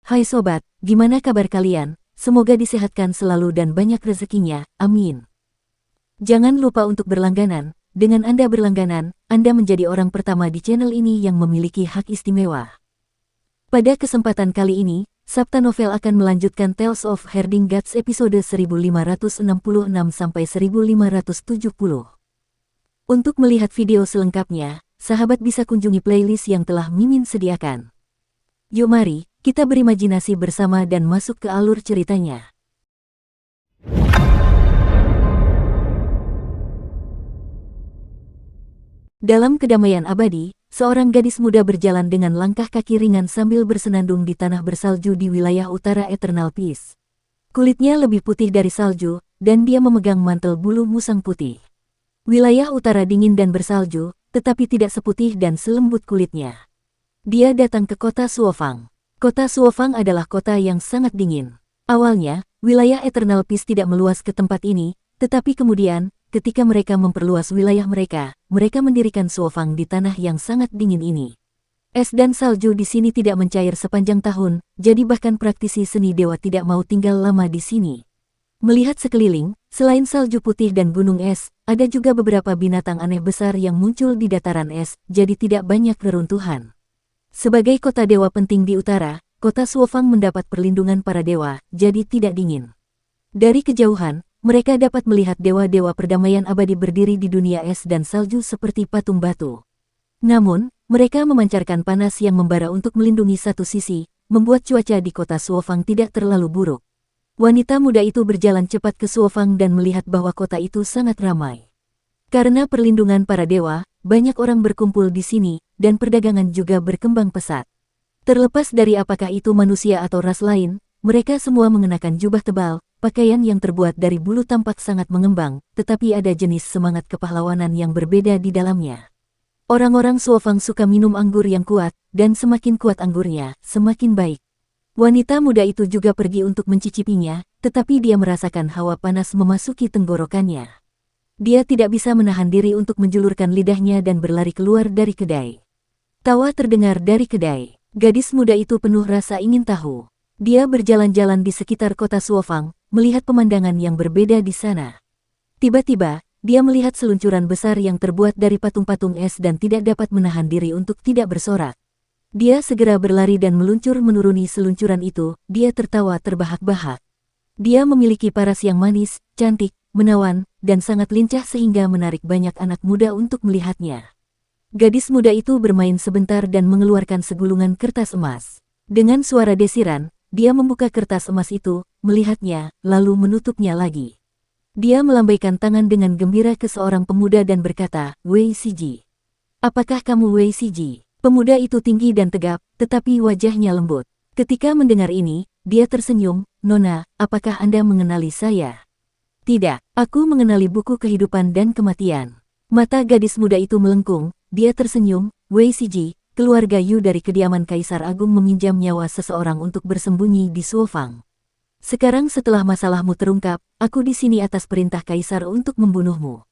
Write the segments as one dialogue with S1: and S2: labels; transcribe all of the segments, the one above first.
S1: Hai sobat, gimana kabar kalian? Semoga disehatkan selalu dan banyak rezekinya, amin. Jangan lupa untuk berlangganan. Dengan Anda berlangganan, Anda menjadi orang pertama di channel ini yang memiliki hak istimewa. Pada kesempatan kali ini, Sabta Novel akan melanjutkan Tales of Herding Gods episode 1566-1570. Untuk melihat video selengkapnya, sahabat bisa kunjungi playlist yang telah Mimin sediakan. Yuk mari, kita berimajinasi bersama dan masuk ke alur ceritanya. Dalam kedamaian abadi, seorang gadis muda berjalan dengan langkah kaki ringan sambil bersenandung di tanah bersalju di wilayah utara Eternal Peace. Kulitnya lebih putih dari salju, dan dia memegang mantel bulu musang putih. Wilayah utara dingin dan bersalju, tetapi tidak seputih dan selembut kulitnya. Dia datang ke kota Suofang. Kota Suofang adalah kota yang sangat dingin. Awalnya, wilayah Eternal Peace tidak meluas ke tempat ini, tetapi kemudian, ketika mereka memperluas wilayah mereka mendirikan Suofang di tanah yang sangat dingin ini. Es dan salju di sini tidak mencair sepanjang tahun, jadi bahkan praktisi seni dewa tidak mau tinggal lama di sini. Melihat sekeliling, selain salju putih dan gunung es, ada juga beberapa binatang aneh besar yang muncul di dataran es, jadi tidak banyak reruntuhan. Sebagai kota dewa penting di utara, kota Suofang mendapat perlindungan para dewa, jadi tidak dingin. Dari kejauhan, mereka dapat melihat dewa-dewa perdamaian abadi berdiri di dunia es dan salju seperti patung batu. Namun, mereka memancarkan panas yang membara untuk melindungi satu sisi, membuat cuaca di kota Suofang tidak terlalu buruk. Wanita muda itu berjalan cepat ke Suofang dan melihat bahwa kota itu sangat ramai. Karena perlindungan para dewa, banyak orang berkumpul di sini, dan perdagangan juga berkembang pesat. Terlepas dari apakah itu manusia atau ras lain, mereka semua mengenakan jubah tebal, pakaian yang terbuat dari bulu tampak sangat mengembang, tetapi ada jenis semangat kepahlawanan yang berbeda di dalamnya. Orang-orang Suofang suka minum anggur yang kuat, dan semakin kuat anggurnya, semakin baik. Wanita muda itu juga pergi untuk mencicipinya, tetapi dia merasakan hawa panas memasuki tenggorokannya. Dia tidak bisa menahan diri untuk menjulurkan lidahnya dan berlari keluar dari kedai. Tawa terdengar dari kedai. Gadis muda itu penuh rasa ingin tahu. Dia berjalan-jalan di sekitar kota Suofang, melihat pemandangan yang berbeda di sana. Tiba-tiba, dia melihat seluncuran besar yang terbuat dari patung-patung es dan tidak dapat menahan diri untuk tidak bersorak. Dia segera berlari dan meluncur menuruni seluncuran itu, dia tertawa terbahak-bahak. Dia memiliki paras yang manis, cantik, menawan, dan sangat lincah sehingga menarik banyak anak muda untuk melihatnya. Gadis muda itu bermain sebentar dan mengeluarkan segulungan kertas emas. Dengan suara desiran, dia membuka kertas emas itu, melihatnya, lalu menutupnya lagi. Dia melambaikan tangan dengan gembira ke seorang pemuda dan berkata, "Wei Siji. Apakah kamu Wei Siji?" Pemuda itu tinggi dan tegap, tetapi wajahnya lembut. Ketika mendengar ini, dia tersenyum, "Nona, apakah Anda mengenali saya?" "Tidak, aku mengenali buku kehidupan dan kematian." Mata gadis muda itu melengkung, dia tersenyum, "Wei Siji, keluarga Yu dari kediaman Kaisar Agung meminjam nyawa seseorang untuk bersembunyi di Suofang. Sekarang setelah masalahmu terungkap, aku di sini atas perintah Kaisar untuk membunuhmu.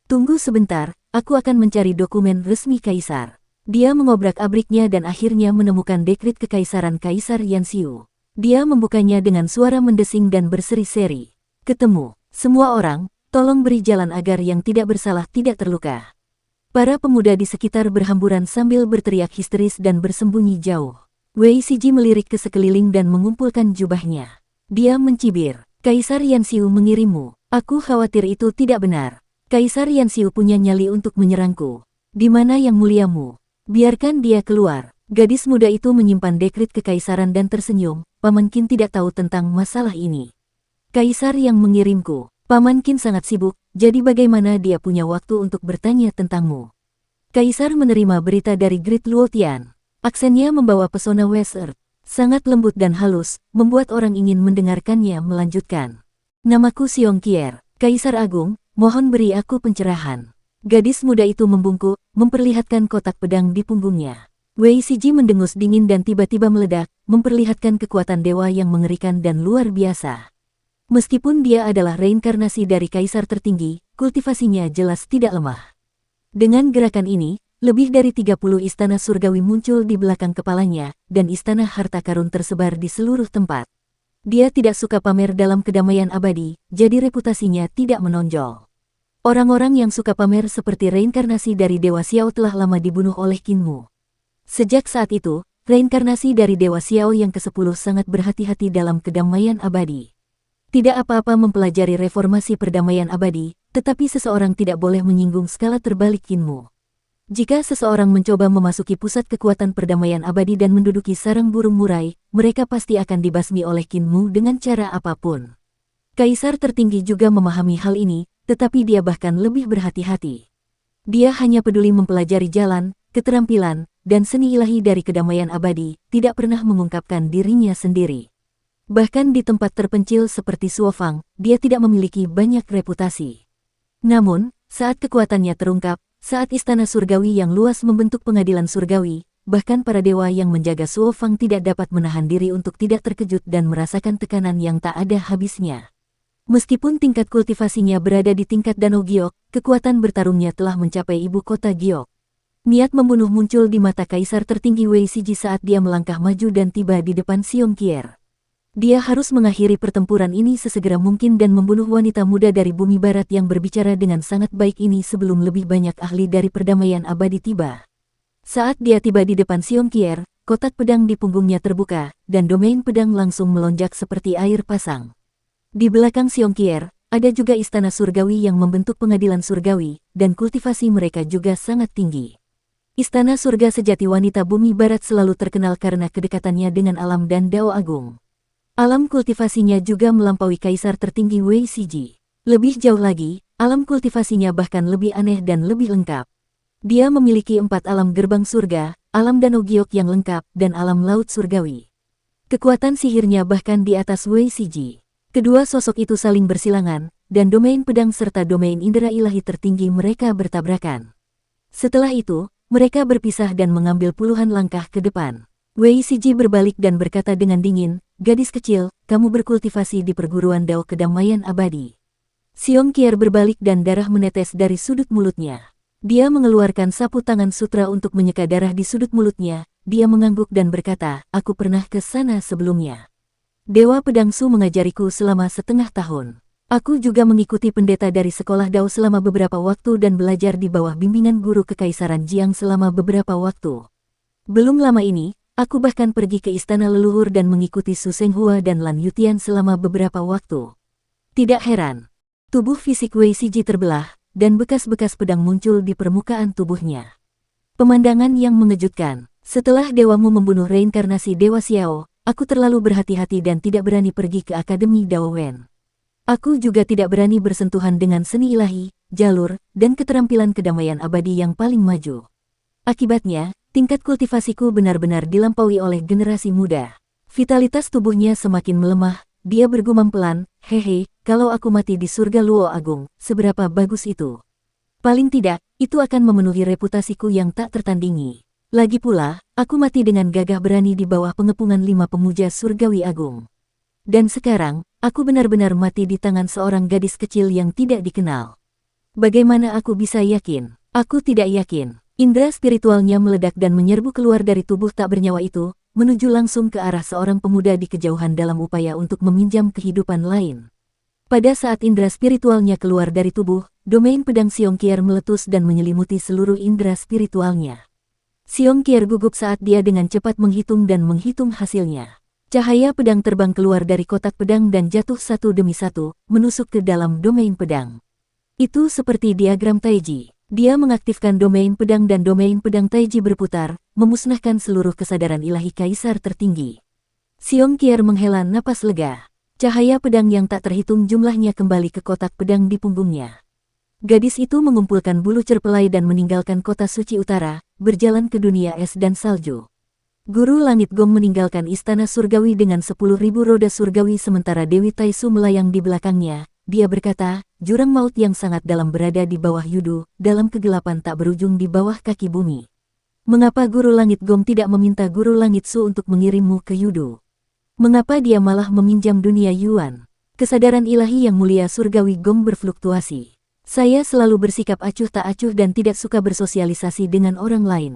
S1: Tunggu sebentar, aku akan mencari dokumen resmi Kaisar." Dia mengobrak-abriknya dan akhirnya menemukan dekrit kekaisaran Kaisar Yanxiu. Dia membukanya dengan suara mendesing dan berseri-seri. "Ketemu, semua orang, tolong beri jalan agar yang tidak bersalah tidak terluka." Para pemuda di sekitar berhamburan sambil berteriak histeris dan bersembunyi jauh. Wei Siji melirik ke sekeliling dan mengumpulkan jubahnya. Dia mencibir, "Kaisar Yanxiu mengirimmu. Aku khawatir itu tidak benar. Kaisar Yanxiu punya nyali untuk menyerangku. Di mana yang muliamu? Biarkan dia keluar." Gadis muda itu menyimpan dekrit kekaisaran dan tersenyum, "Paman Qin tidak tahu tentang masalah ini. Kaisar yang mengirimku. Paman Qin sangat sibuk, jadi bagaimana dia punya waktu untuk bertanya tentangmu?" Kaisar menerima berita dari Great Luotian. Aksennya membawa pesona Western, sangat lembut dan halus, membuat orang ingin mendengarkannya melanjutkan. "Namaku Xiong Qier, Kaisar Agung, mohon beri aku pencerahan." Gadis muda itu membungkuk, memperlihatkan kotak pedang di punggungnya. Wei Siji mendengus dingin dan tiba-tiba meledak, memperlihatkan kekuatan dewa yang mengerikan dan luar biasa. Meskipun dia adalah reinkarnasi dari kaisar tertinggi, kultivasinya jelas tidak lemah. Dengan gerakan ini, Lebih dari 30 istana surgawi muncul di belakang kepalanya, dan istana harta karun tersebar di seluruh tempat. Dia tidak suka pamer dalam kedamaian abadi, jadi reputasinya tidak menonjol. Orang-orang yang suka pamer seperti reinkarnasi dari Dewa Xiao telah lama dibunuh oleh Qin Mu. Sejak saat itu, reinkarnasi dari Dewa Xiao yang ke-10 sangat berhati-hati dalam kedamaian abadi. Tidak apa-apa mempelajari reformasi perdamaian abadi, tetapi seseorang tidak boleh menyinggung skala terbalik Qin Mu. Jika seseorang mencoba memasuki pusat kekuatan perdamaian abadi dan menduduki sarang burung murai, mereka pasti akan dibasmi oleh Qin Mu dengan cara apapun. Kaisar tertinggi juga memahami hal ini, tetapi dia bahkan lebih berhati-hati. Dia hanya peduli mempelajari jalan, keterampilan, dan seni ilahi dari kedamaian abadi, tidak pernah mengungkapkan dirinya sendiri. Bahkan di tempat terpencil seperti Suofang, dia tidak memiliki banyak reputasi. Namun, saat kekuatannya terungkap, saat istana surgawi yang luas membentuk pengadilan surgawi, bahkan para dewa yang menjaga Suofang tidak dapat menahan diri untuk tidak terkejut dan merasakan tekanan yang tak ada habisnya. Meskipun tingkat kultivasinya berada di tingkat Danau Giok, kekuatan bertarungnya telah mencapai ibu kota Giok. Niat membunuh muncul di mata kaisar tertinggi Wei Siji saat dia melangkah maju dan tiba di depan Xiong Qier. Dia harus mengakhiri pertempuran ini sesegera mungkin dan membunuh wanita muda dari bumi barat yang berbicara dengan sangat baik ini sebelum lebih banyak ahli dari perdamaian abadi tiba. Saat dia tiba di depan Xiong Qier, kotak pedang di punggungnya terbuka, dan domain pedang langsung melonjak seperti air pasang. Di belakang Xiong Qier, ada juga istana surgawi yang membentuk pengadilan surgawi, dan kultivasi mereka juga sangat tinggi. Istana surga sejati wanita bumi barat selalu terkenal karena kedekatannya dengan alam dan Dao Agung. Alam kultivasinya juga melampaui kaisar tertinggi Wei Siji. Lebih jauh lagi, alam kultivasinya bahkan lebih aneh dan lebih lengkap. Dia memiliki 4 alam gerbang surga, alam Danau Giok yang lengkap, dan alam laut surgawi. Kekuatan sihirnya bahkan di atas Wei Siji. Kedua sosok itu saling bersilangan, dan domain pedang serta domain indera ilahi tertinggi mereka bertabrakan. Setelah itu, mereka berpisah dan mengambil puluhan langkah ke depan. Wei Siji berbalik dan berkata dengan dingin, "Gadis kecil, kamu berkultivasi di perguruan Dao Kedamaian Abadi." Xiong Qier berbalik dan darah menetes dari sudut mulutnya. Dia mengeluarkan sapu tangan sutra untuk menyeka darah di sudut mulutnya. Dia mengangguk dan berkata, "Aku pernah ke sana sebelumnya. Dewa Pedang Su mengajariku selama setengah tahun. Aku juga mengikuti pendeta dari sekolah Dao selama beberapa waktu dan belajar di bawah bimbingan guru kekaisaran Jiang selama beberapa waktu. Belum lama ini, aku bahkan pergi ke istana leluhur dan mengikuti Su Senghua dan Lan Yutian selama beberapa waktu." Tidak heran, tubuh fisik Wei Siji terbelah, dan bekas-bekas pedang muncul di permukaan tubuhnya. Pemandangan yang mengejutkan. Setelah dewamu membunuh reinkarnasi Dewa Xiao, aku terlalu berhati-hati dan tidak berani pergi ke Akademi Dao Wen. Aku juga tidak berani bersentuhan dengan seni ilahi, jalur, dan keterampilan kedamaian abadi yang paling maju. Akibatnya, tingkat kultivasiku benar-benar dilampaui oleh generasi muda. Vitalitas tubuhnya semakin melemah, dia bergumam pelan, "Hehe, kalau aku mati di surga Luo Agung, seberapa bagus itu? Paling tidak, itu akan memenuhi reputasiku yang tak tertandingi. Lagi pula, aku mati dengan gagah berani di bawah pengepungan 5 pemuja surgawi agung. Dan sekarang, aku benar-benar mati di tangan seorang gadis kecil yang tidak dikenal. Bagaimana aku bisa yakin? Aku tidak yakin." Indra spiritualnya meledak dan menyerbu keluar dari tubuh tak bernyawa itu, menuju langsung ke arah seorang pemuda di kejauhan dalam upaya untuk meminjam kehidupan lain. Pada saat indra spiritualnya keluar dari tubuh, domain pedang Xiong Qier meletus dan menyelimuti seluruh indra spiritualnya. Xiong Qier gugup saat dia dengan cepat menghitung dan menghitung hasilnya. Cahaya pedang terbang keluar dari kotak pedang dan jatuh satu demi satu, menusuk ke dalam domain pedang. Itu seperti diagram Taiji. Dia mengaktifkan domain pedang dan domain pedang Taiji berputar, memusnahkan seluruh kesadaran ilahi kaisar tertinggi. Xiong Qier menghela napas lega. Cahaya pedang yang tak terhitung jumlahnya kembali ke kotak pedang di punggungnya. Gadis itu mengumpulkan bulu cerpelai dan meninggalkan kota suci utara, berjalan ke dunia es dan salju. Guru Langit Gong meninggalkan istana surgawi dengan 10.000 roda surgawi sementara Dewi Taisu melayang di belakangnya. Dia berkata, "Jurang maut yang sangat dalam berada di bawah Yudu, dalam kegelapan tak berujung di bawah kaki bumi. Mengapa Guru Langit Gong tidak meminta Guru Langit Su untuk mengirimmu ke Yudu? Mengapa dia malah meminjam dunia Yuan?" Kesadaran ilahi yang mulia surgawi Gong berfluktuasi. Saya selalu bersikap acuh tak acuh dan tidak suka bersosialisasi dengan orang lain.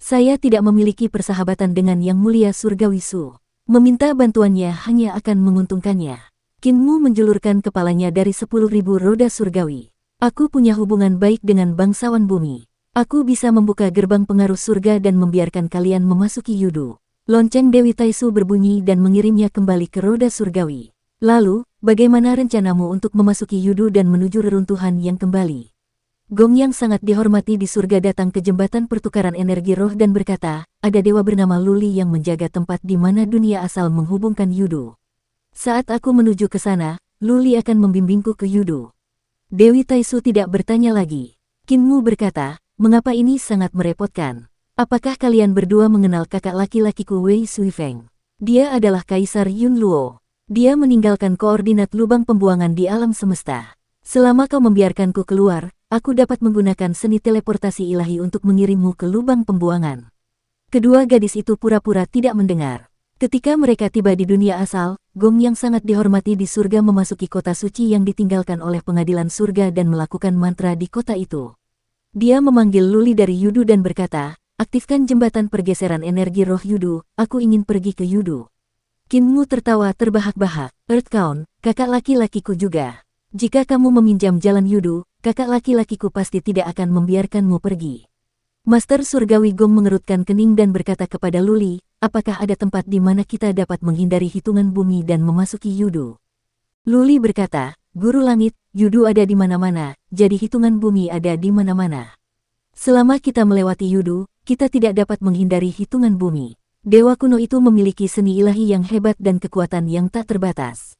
S1: Saya tidak memiliki persahabatan dengan Yang Mulia Surgawi Su. Meminta bantuannya hanya akan menguntungkannya. Qin Mu menjulurkan kepalanya dari 10.000 roda surgawi. Aku punya hubungan baik dengan bangsawan bumi. Aku bisa membuka gerbang pengaruh surga dan membiarkan kalian memasuki Yudu. Lonceng Dewi Taisu berbunyi dan mengirimnya kembali ke roda surgawi. Lalu, bagaimana rencanamu untuk memasuki Yudu dan menuju reruntuhan yang kembali? Gong yang sangat dihormati di surga datang ke jembatan pertukaran energi roh dan berkata, ada dewa bernama Luli yang menjaga tempat di mana dunia asal menghubungkan Yudu. Saat aku menuju ke sana, Luli akan membimbingku ke Yudu. Dewi Taisu tidak bertanya lagi. Qin Mu berkata, mengapa ini sangat merepotkan? Apakah kalian berdua mengenal kakak laki-lakiku Wei Suifeng? Dia adalah Kaisar Yun Luo. Dia meninggalkan koordinat lubang pembuangan di alam semesta. Selama kau membiarkanku keluar, aku dapat menggunakan seni teleportasi ilahi untuk mengirimmu ke lubang pembuangan. Kedua gadis itu pura-pura tidak mendengar. Ketika mereka tiba di dunia asal, Gong yang sangat dihormati di surga memasuki kota suci yang ditinggalkan oleh pengadilan surga dan melakukan mantra di kota itu. Dia memanggil Luli dari Yudu dan berkata, aktifkan jembatan pergeseran energi roh Yudu, aku ingin pergi ke Yudu. Qin Mu tertawa terbahak-bahak, Earthbound, kakak laki-lakiku juga. Jika kamu meminjam jalan Yudu, kakak laki-lakiku pasti tidak akan membiarkanmu pergi. Master Surgawi Gong mengerutkan kening dan berkata kepada Luli, apakah ada tempat di mana kita dapat menghindari hitungan bumi dan memasuki Yudu? Luli berkata, Guru Langit, Yudu ada di mana-mana, jadi hitungan bumi ada di mana-mana. Selama kita melewati Yudu, kita tidak dapat menghindari hitungan bumi. Dewa kuno itu memiliki seni ilahi yang hebat dan kekuatan yang tak terbatas.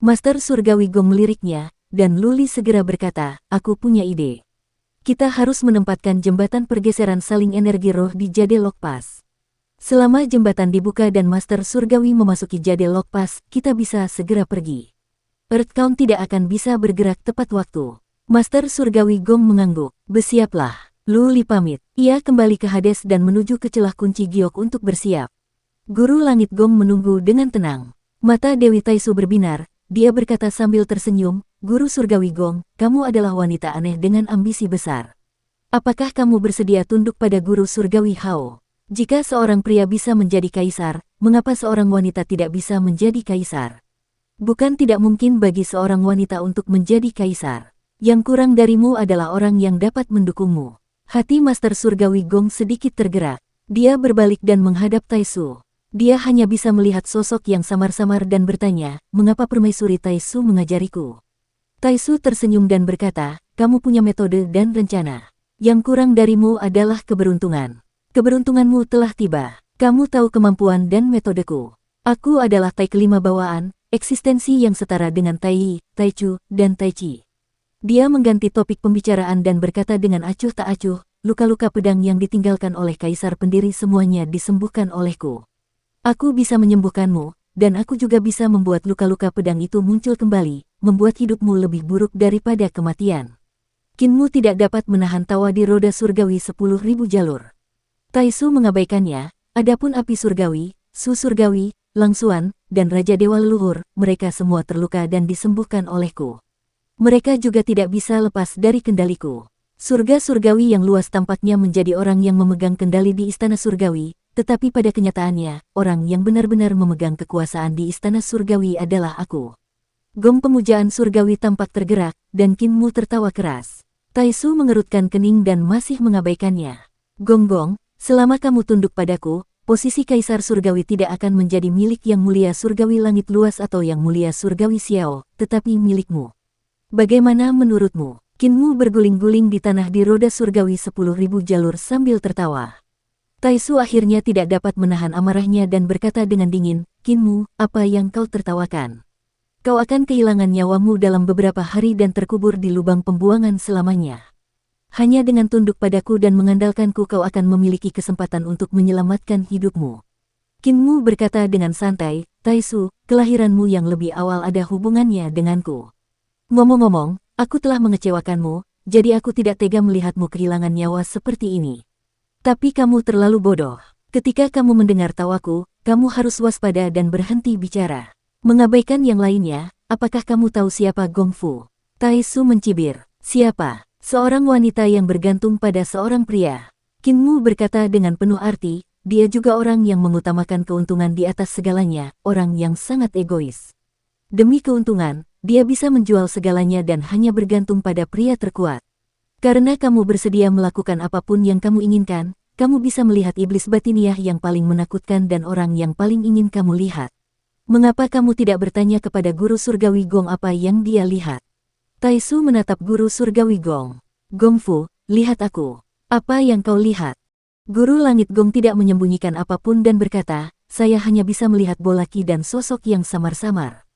S1: Master Surgawi Gong meliriknya, dan Luli segera berkata, aku punya ide. Kita harus menempatkan jembatan pergeseran saling energi roh di Jade Lok Pass. Selama jembatan dibuka dan Master Surgawi memasuki Jade Lok Pass, kita bisa segera pergi. Earthbound tidak akan bisa bergerak tepat waktu. Master Surgawi Gong mengangguk, bersiaplah. Luli pamit. Ia kembali ke Hades dan menuju ke celah kunci giok untuk bersiap. Guru Langit Gong menunggu dengan tenang. Mata Dewi Taisu berbinar, dia berkata sambil tersenyum, Guru Surgawi Gong, kamu adalah wanita aneh dengan ambisi besar. Apakah kamu bersedia tunduk pada Guru Surgawi Hao? Jika seorang pria bisa menjadi kaisar, mengapa seorang wanita tidak bisa menjadi kaisar? Bukan tidak mungkin bagi seorang wanita untuk menjadi kaisar. Yang kurang darimu adalah orang yang dapat mendukungmu. Hati Master Surgawi Gong sedikit tergerak. Dia berbalik dan menghadap Taisu. Dia hanya bisa melihat sosok yang samar-samar dan bertanya, mengapa permaisuri Taisu mengajariku? Taisu tersenyum dan berkata, kamu punya metode dan rencana. Yang kurang darimu adalah keberuntungan. Keberuntunganmu telah tiba. Kamu tahu kemampuan dan metodeku. Aku adalah Tai kelima bawaan, eksistensi yang setara dengan Tai Yi, Tai Chu, dan Tai Chi. Dia mengganti topik pembicaraan dan berkata dengan acuh tak acuh, luka-luka pedang yang ditinggalkan oleh kaisar pendiri semuanya disembuhkan olehku. Aku bisa menyembuhkanmu, dan aku juga bisa membuat luka-luka pedang itu muncul kembali, membuat hidupmu lebih buruk daripada kematian. Qin Mu tidak dapat menahan tawa di roda surgawi 10.000 jalur. Taisu mengabaikannya, adapun api surgawi, Su surgawi, Langsuan, dan Raja Dewa Leluhur, mereka semua terluka dan disembuhkan olehku. Mereka juga tidak bisa lepas dari kendaliku. Surga surgawi yang luas tampaknya menjadi orang yang memegang kendali di istana surgawi, tetapi pada kenyataannya, orang yang benar-benar memegang kekuasaan di istana surgawi adalah aku. Gong pemujaan surgawi tampak tergerak, dan Qin Mu tertawa keras. Taisu mengerutkan kening dan masih mengabaikannya. Gong, selama kamu tunduk padaku, posisi Kaisar Surgawi tidak akan menjadi milik Yang Mulia Surgawi Langit Luas atau Yang Mulia Surgawi Xiao, tetapi milikmu. Bagaimana menurutmu? Qin Mu berguling-guling di tanah di roda surgawi 10.000 jalur sambil tertawa. Taisu akhirnya tidak dapat menahan amarahnya dan berkata dengan dingin, Qin Mu, apa yang kau tertawakan? Kau akan kehilangan nyawamu dalam beberapa hari dan terkubur di lubang pembuangan selamanya. Hanya dengan tunduk padaku dan mengandalkanku kau akan memiliki kesempatan untuk menyelamatkan hidupmu. Qin Mu berkata dengan santai, Taisu, kelahiranmu yang lebih awal ada hubungannya denganku. Ngomong-ngomong, aku telah mengecewakanmu, jadi aku tidak tega melihatmu kehilangan nyawa seperti ini. Tapi kamu terlalu bodoh. Ketika kamu mendengar tawaku, kamu harus waspada dan berhenti bicara. Mengabaikan yang lainnya, apakah kamu tahu siapa Gong Fu? Taisu mencibir. Siapa? Seorang wanita yang bergantung pada seorang pria. Qin Mu berkata dengan penuh arti, dia juga orang yang mengutamakan keuntungan di atas segalanya, orang yang sangat egois. Demi keuntungan, dia bisa menjual segalanya dan hanya bergantung pada pria terkuat. Karena kamu bersedia melakukan apapun yang kamu inginkan, kamu bisa melihat iblis batiniah yang paling menakutkan dan orang yang paling ingin kamu lihat. Mengapa kamu tidak bertanya kepada guru surgawi Gong apa yang dia lihat? Taisu menatap guru surgawi Gong. Gong Fu, lihat aku. Apa yang kau lihat? Guru langit Gong tidak menyembunyikan apapun dan berkata, saya hanya bisa melihat bola ki dan sosok yang samar-samar.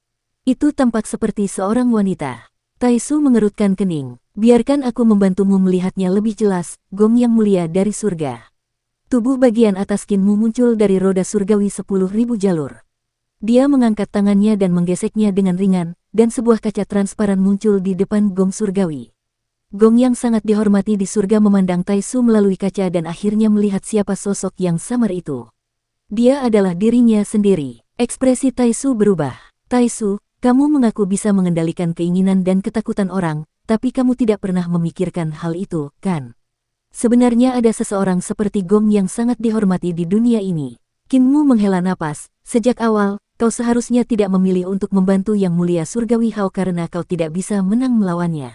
S1: Itu tampak seperti seorang wanita. Taisu mengerutkan kening. Biarkan aku membantumu melihatnya lebih jelas, Gong yang mulia dari surga. Tubuh bagian atas Qin Mu muncul dari roda surgawi 10.000 jalur. Dia mengangkat tangannya dan menggeseknya dengan ringan, dan sebuah kaca transparan muncul di depan Gong surgawi. Gong yang sangat dihormati di surga memandang Taisu melalui kaca dan akhirnya melihat siapa sosok yang samar itu. Dia adalah dirinya sendiri. Ekspresi Taisu berubah. Taisu, kamu mengaku bisa mengendalikan keinginan dan ketakutan orang, tapi kamu tidak pernah memikirkan hal itu, kan? Sebenarnya ada seseorang seperti Gong yang sangat dihormati di dunia ini. Qin Mu menghela napas, sejak awal, kau seharusnya tidak memilih untuk membantu yang mulia surgawi Hao karena kau tidak bisa menang melawannya.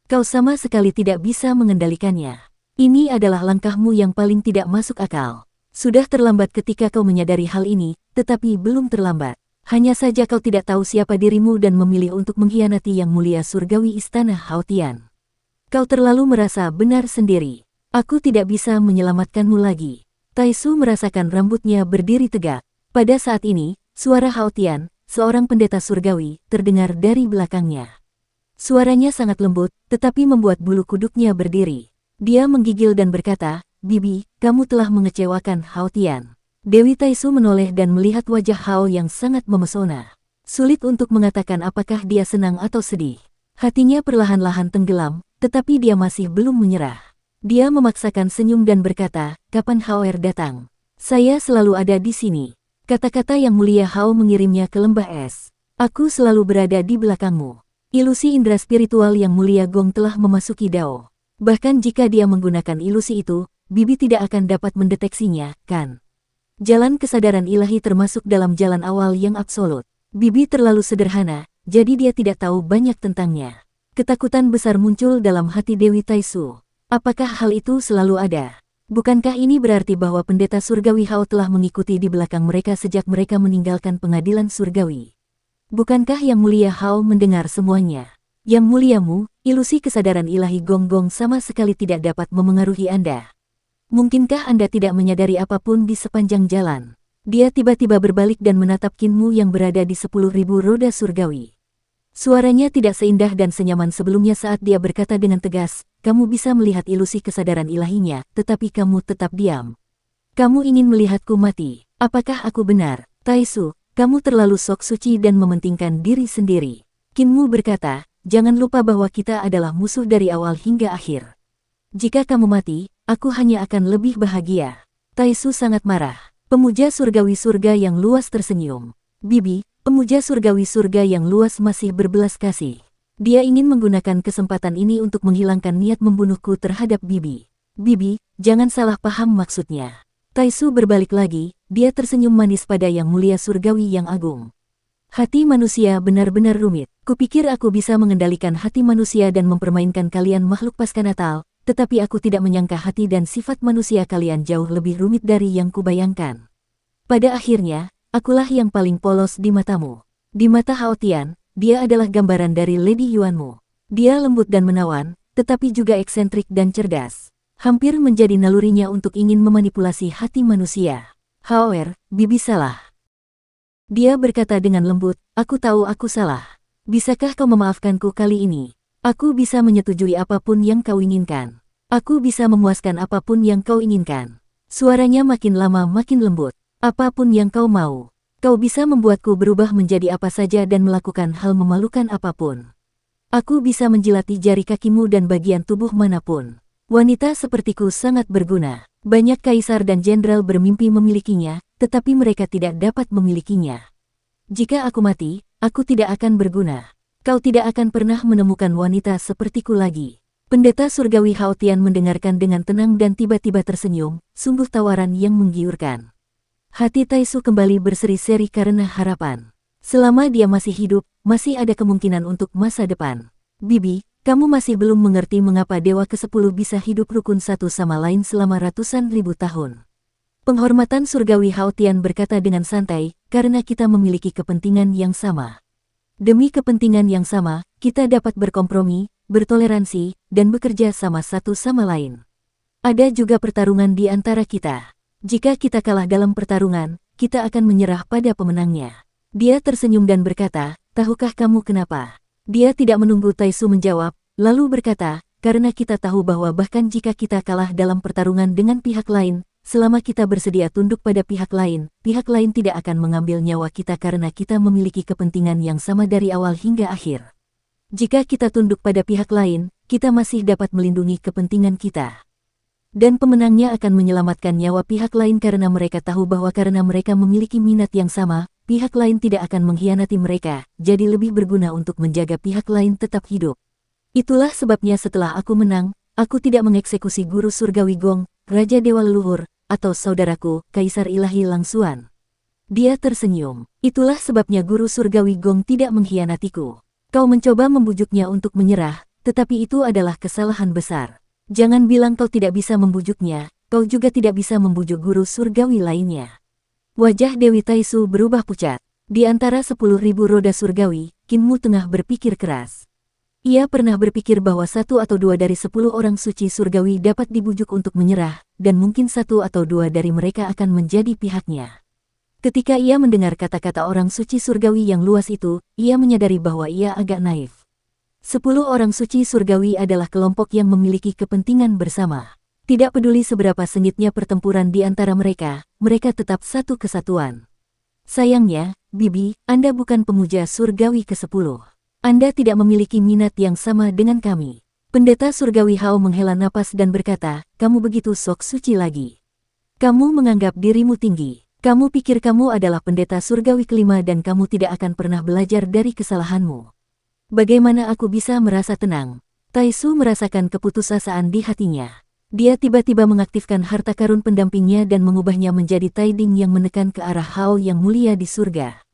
S1: Kau sama sekali tidak bisa mengendalikannya. Ini adalah langkahmu yang paling tidak masuk akal. Sudah terlambat ketika kau menyadari hal ini, tetapi belum terlambat. Hanya saja kau tidak tahu siapa dirimu dan memilih untuk mengkhianati yang mulia surgawi istana Hao Tian. Kau terlalu merasa benar sendiri. Aku tidak bisa menyelamatkanmu lagi. Taisu merasakan rambutnya berdiri tegak. Pada saat ini, suara Hao Tian, seorang pendeta surgawi, terdengar dari belakangnya. Suaranya sangat lembut, tetapi membuat bulu kuduknya berdiri. Dia menggigil dan berkata, Bibi, kamu telah mengecewakan Hao Tian. Dewi Taisu menoleh dan melihat wajah Hao yang sangat memesona. Sulit untuk mengatakan apakah dia senang atau sedih. Hatinya perlahan-lahan tenggelam, tetapi dia masih belum menyerah. Dia memaksakan senyum dan berkata, kapan Hao datang? Saya selalu ada di sini. Kata-kata yang mulia Hao mengirimnya ke lembah es. Aku selalu berada di belakangmu. Ilusi indera spiritual yang mulia Gong telah memasuki Dao. Bahkan jika dia menggunakan ilusi itu, Bibi tidak akan dapat mendeteksinya, kan? Jalan kesadaran ilahi termasuk dalam jalan awal yang absolut. Bibi terlalu sederhana, jadi dia tidak tahu banyak tentangnya. Ketakutan besar muncul dalam hati Dewi Taisu. Apakah hal itu selalu ada? Bukankah ini berarti bahwa pendeta surgawi Hao telah mengikuti di belakang mereka sejak mereka meninggalkan pengadilan surgawi? Bukankah Yang Mulia Hao mendengar semuanya? Yang Muliamu, ilusi kesadaran ilahi Gong sama sekali tidak dapat memengaruhi Anda. Mungkinkah Anda tidak menyadari apapun di sepanjang jalan? Dia tiba-tiba berbalik dan menatap Qin Mu yang berada di 10.000 roda surgawi. Suaranya tidak seindah dan senyaman sebelumnya saat dia berkata dengan tegas, kamu bisa melihat ilusi kesadaran ilahinya, tetapi kamu tetap diam. Kamu ingin melihatku mati. Apakah aku benar? Taisu, kamu terlalu sok suci dan mementingkan diri sendiri. Qin Mu berkata, jangan lupa bahwa kita adalah musuh dari awal hingga akhir. Jika kamu mati, aku hanya akan lebih bahagia. Taisu sangat marah. Pemuja surgawi surga yang luas tersenyum. Bibi, pemuja surgawi surga yang luas masih berbelas kasih. Dia ingin menggunakan kesempatan ini untuk menghilangkan niat membunuhku terhadap Bibi. Bibi, jangan salah paham maksudnya. Taisu berbalik lagi, dia tersenyum manis pada Yang Mulia Surgawi yang agung. Hati manusia benar-benar rumit. Kupikir aku bisa mengendalikan hati manusia dan mempermainkan kalian makhluk pasca Natal, tetapi aku tidak menyangka hati dan sifat manusia kalian jauh lebih rumit dari yang kubayangkan. Pada akhirnya, akulah yang paling polos di matamu. Di mata Hao Tian, dia adalah gambaran dari Lady Yuanmu. Dia lembut dan menawan, tetapi juga eksentrik dan cerdas. Hampir menjadi nalurinya untuk ingin memanipulasi hati manusia. However, Bibi salah. Dia berkata dengan lembut, aku tahu aku salah. Bisakah kau memaafkanku kali ini? Aku bisa menyetujui apapun yang kau inginkan. Aku bisa memuaskan apapun yang kau inginkan. Suaranya makin lama makin lembut. Apapun yang kau mau. Kau bisa membuatku berubah menjadi apa saja dan melakukan hal memalukan apapun. Aku bisa menjilati jari kakimu dan bagian tubuh manapun. Wanita sepertiku sangat berguna. Banyak kaisar dan jenderal bermimpi memilikinya, tetapi mereka tidak dapat memilikinya. Jika aku mati, aku tidak akan berguna. Kau tidak akan pernah menemukan wanita sepertiku lagi. Pendeta surgawi Hao Tian mendengarkan dengan tenang dan tiba-tiba tersenyum, sungguh tawaran yang menggiurkan. Hati Taisu kembali berseri-seri karena harapan. Selama dia masih hidup, masih ada kemungkinan untuk masa depan. Bibi, kamu masih belum mengerti mengapa Dewa ke-10 bisa hidup rukun satu sama lain selama ratusan ribu tahun. Penghormatan surgawi Hao Tian berkata dengan santai, karena kita memiliki kepentingan yang sama. Demi kepentingan yang sama, kita dapat berkompromi, bertoleransi, dan bekerja sama satu sama lain. Ada juga pertarungan di antara kita. Jika kita kalah dalam pertarungan, kita akan menyerah pada pemenangnya. Dia tersenyum dan berkata, tahukah kamu kenapa? Dia tidak menunggu Taisu menjawab, lalu berkata, karena kita tahu bahwa bahkan jika kita kalah dalam pertarungan dengan pihak lain, selama kita bersedia tunduk pada pihak lain tidak akan mengambil nyawa kita karena kita memiliki kepentingan yang sama dari awal hingga akhir. Jika kita tunduk pada pihak lain, kita masih dapat melindungi kepentingan kita. Dan pemenangnya akan menyelamatkan nyawa pihak lain karena mereka tahu bahwa karena mereka memiliki minat yang sama, pihak lain tidak akan mengkhianati mereka, jadi lebih berguna untuk menjaga pihak lain tetap hidup. Itulah sebabnya setelah aku menang, aku tidak mengeksekusi guru surgawi Gong, Raja Dewa Leluhur, atau saudaraku, Kaisar Ilahi Langsuan. Dia tersenyum. Itulah sebabnya guru surgawi Gong tidak mengkhianatiku. Kau mencoba membujuknya untuk menyerah, tetapi itu adalah kesalahan besar. Jangan bilang kau tidak bisa membujuknya, kau juga tidak bisa membujuk guru surgawi lainnya. Wajah Dewi Taisu berubah pucat. Di antara 10.000 roda surgawi, Qin Mu tengah berpikir keras. Ia pernah berpikir bahwa 1 atau 2 dari 10 orang suci surgawi dapat dibujuk untuk menyerah, dan mungkin 1 atau 2 dari mereka akan menjadi pihaknya. Ketika ia mendengar kata-kata orang suci surgawi yang luas itu, ia menyadari bahwa ia agak naif. 10 orang suci surgawi adalah kelompok yang memiliki kepentingan bersama. Tidak peduli seberapa sengitnya pertempuran di antara mereka, mereka tetap satu kesatuan. Sayangnya, Bibi, Anda bukan pemuja surgawi ke-10. Anda tidak memiliki minat yang sama dengan kami. Pendeta surgawi Hao menghela napas dan berkata, kamu begitu sok suci lagi. Kamu menganggap dirimu tinggi. Kamu pikir kamu adalah pendeta surgawi kelima dan kamu tidak akan pernah belajar dari kesalahanmu. Bagaimana aku bisa merasa tenang? Taisu merasakan keputusasaan di hatinya. Dia tiba-tiba mengaktifkan harta karun pendampingnya dan mengubahnya menjadi taiding yang menekan ke arah Hao yang mulia di surga.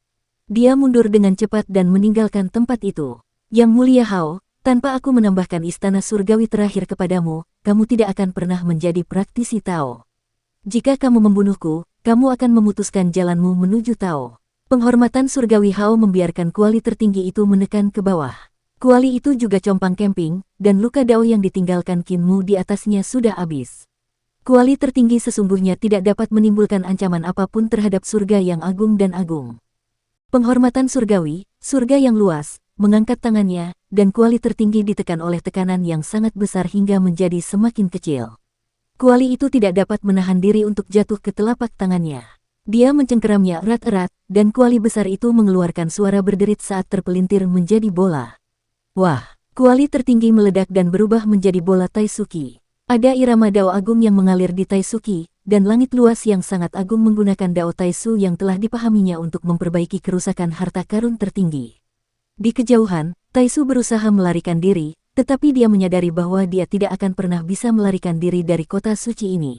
S1: Dia mundur dengan cepat dan meninggalkan tempat itu. Yang mulia Hao, tanpa aku menambahkan istana surgawi terakhir kepadamu, kamu tidak akan pernah menjadi praktisi Tao. Jika kamu membunuhku, kamu akan memutuskan jalanmu menuju Tao. Penghormatan surgawi Hao membiarkan kuali tertinggi itu menekan ke bawah. Kuali itu juga compang camping, dan luka Dao yang ditinggalkan Qin Mu di atasnya sudah habis. Kuali tertinggi sesungguhnya tidak dapat menimbulkan ancaman apapun terhadap surga yang agung dan agung. Penghormatan surgawi, surga yang luas, mengangkat tangannya, dan kuali tertinggi ditekan oleh tekanan yang sangat besar hingga menjadi semakin kecil. Kuali itu tidak dapat menahan diri untuk jatuh ke telapak tangannya. Dia mencengkeramnya erat-erat, dan kuali besar itu mengeluarkan suara berderit saat terpelintir menjadi bola. Wah, kuali tertinggi meledak dan berubah menjadi bola Taisuki. Ada irama Dao agung yang mengalir di Taisuki, dan langit luas yang sangat agung menggunakan Dao Taisu yang telah dipahaminya untuk memperbaiki kerusakan harta karun tertinggi. Di kejauhan, Taisu berusaha melarikan diri, tetapi dia menyadari bahwa dia tidak akan pernah bisa melarikan diri dari kota suci ini.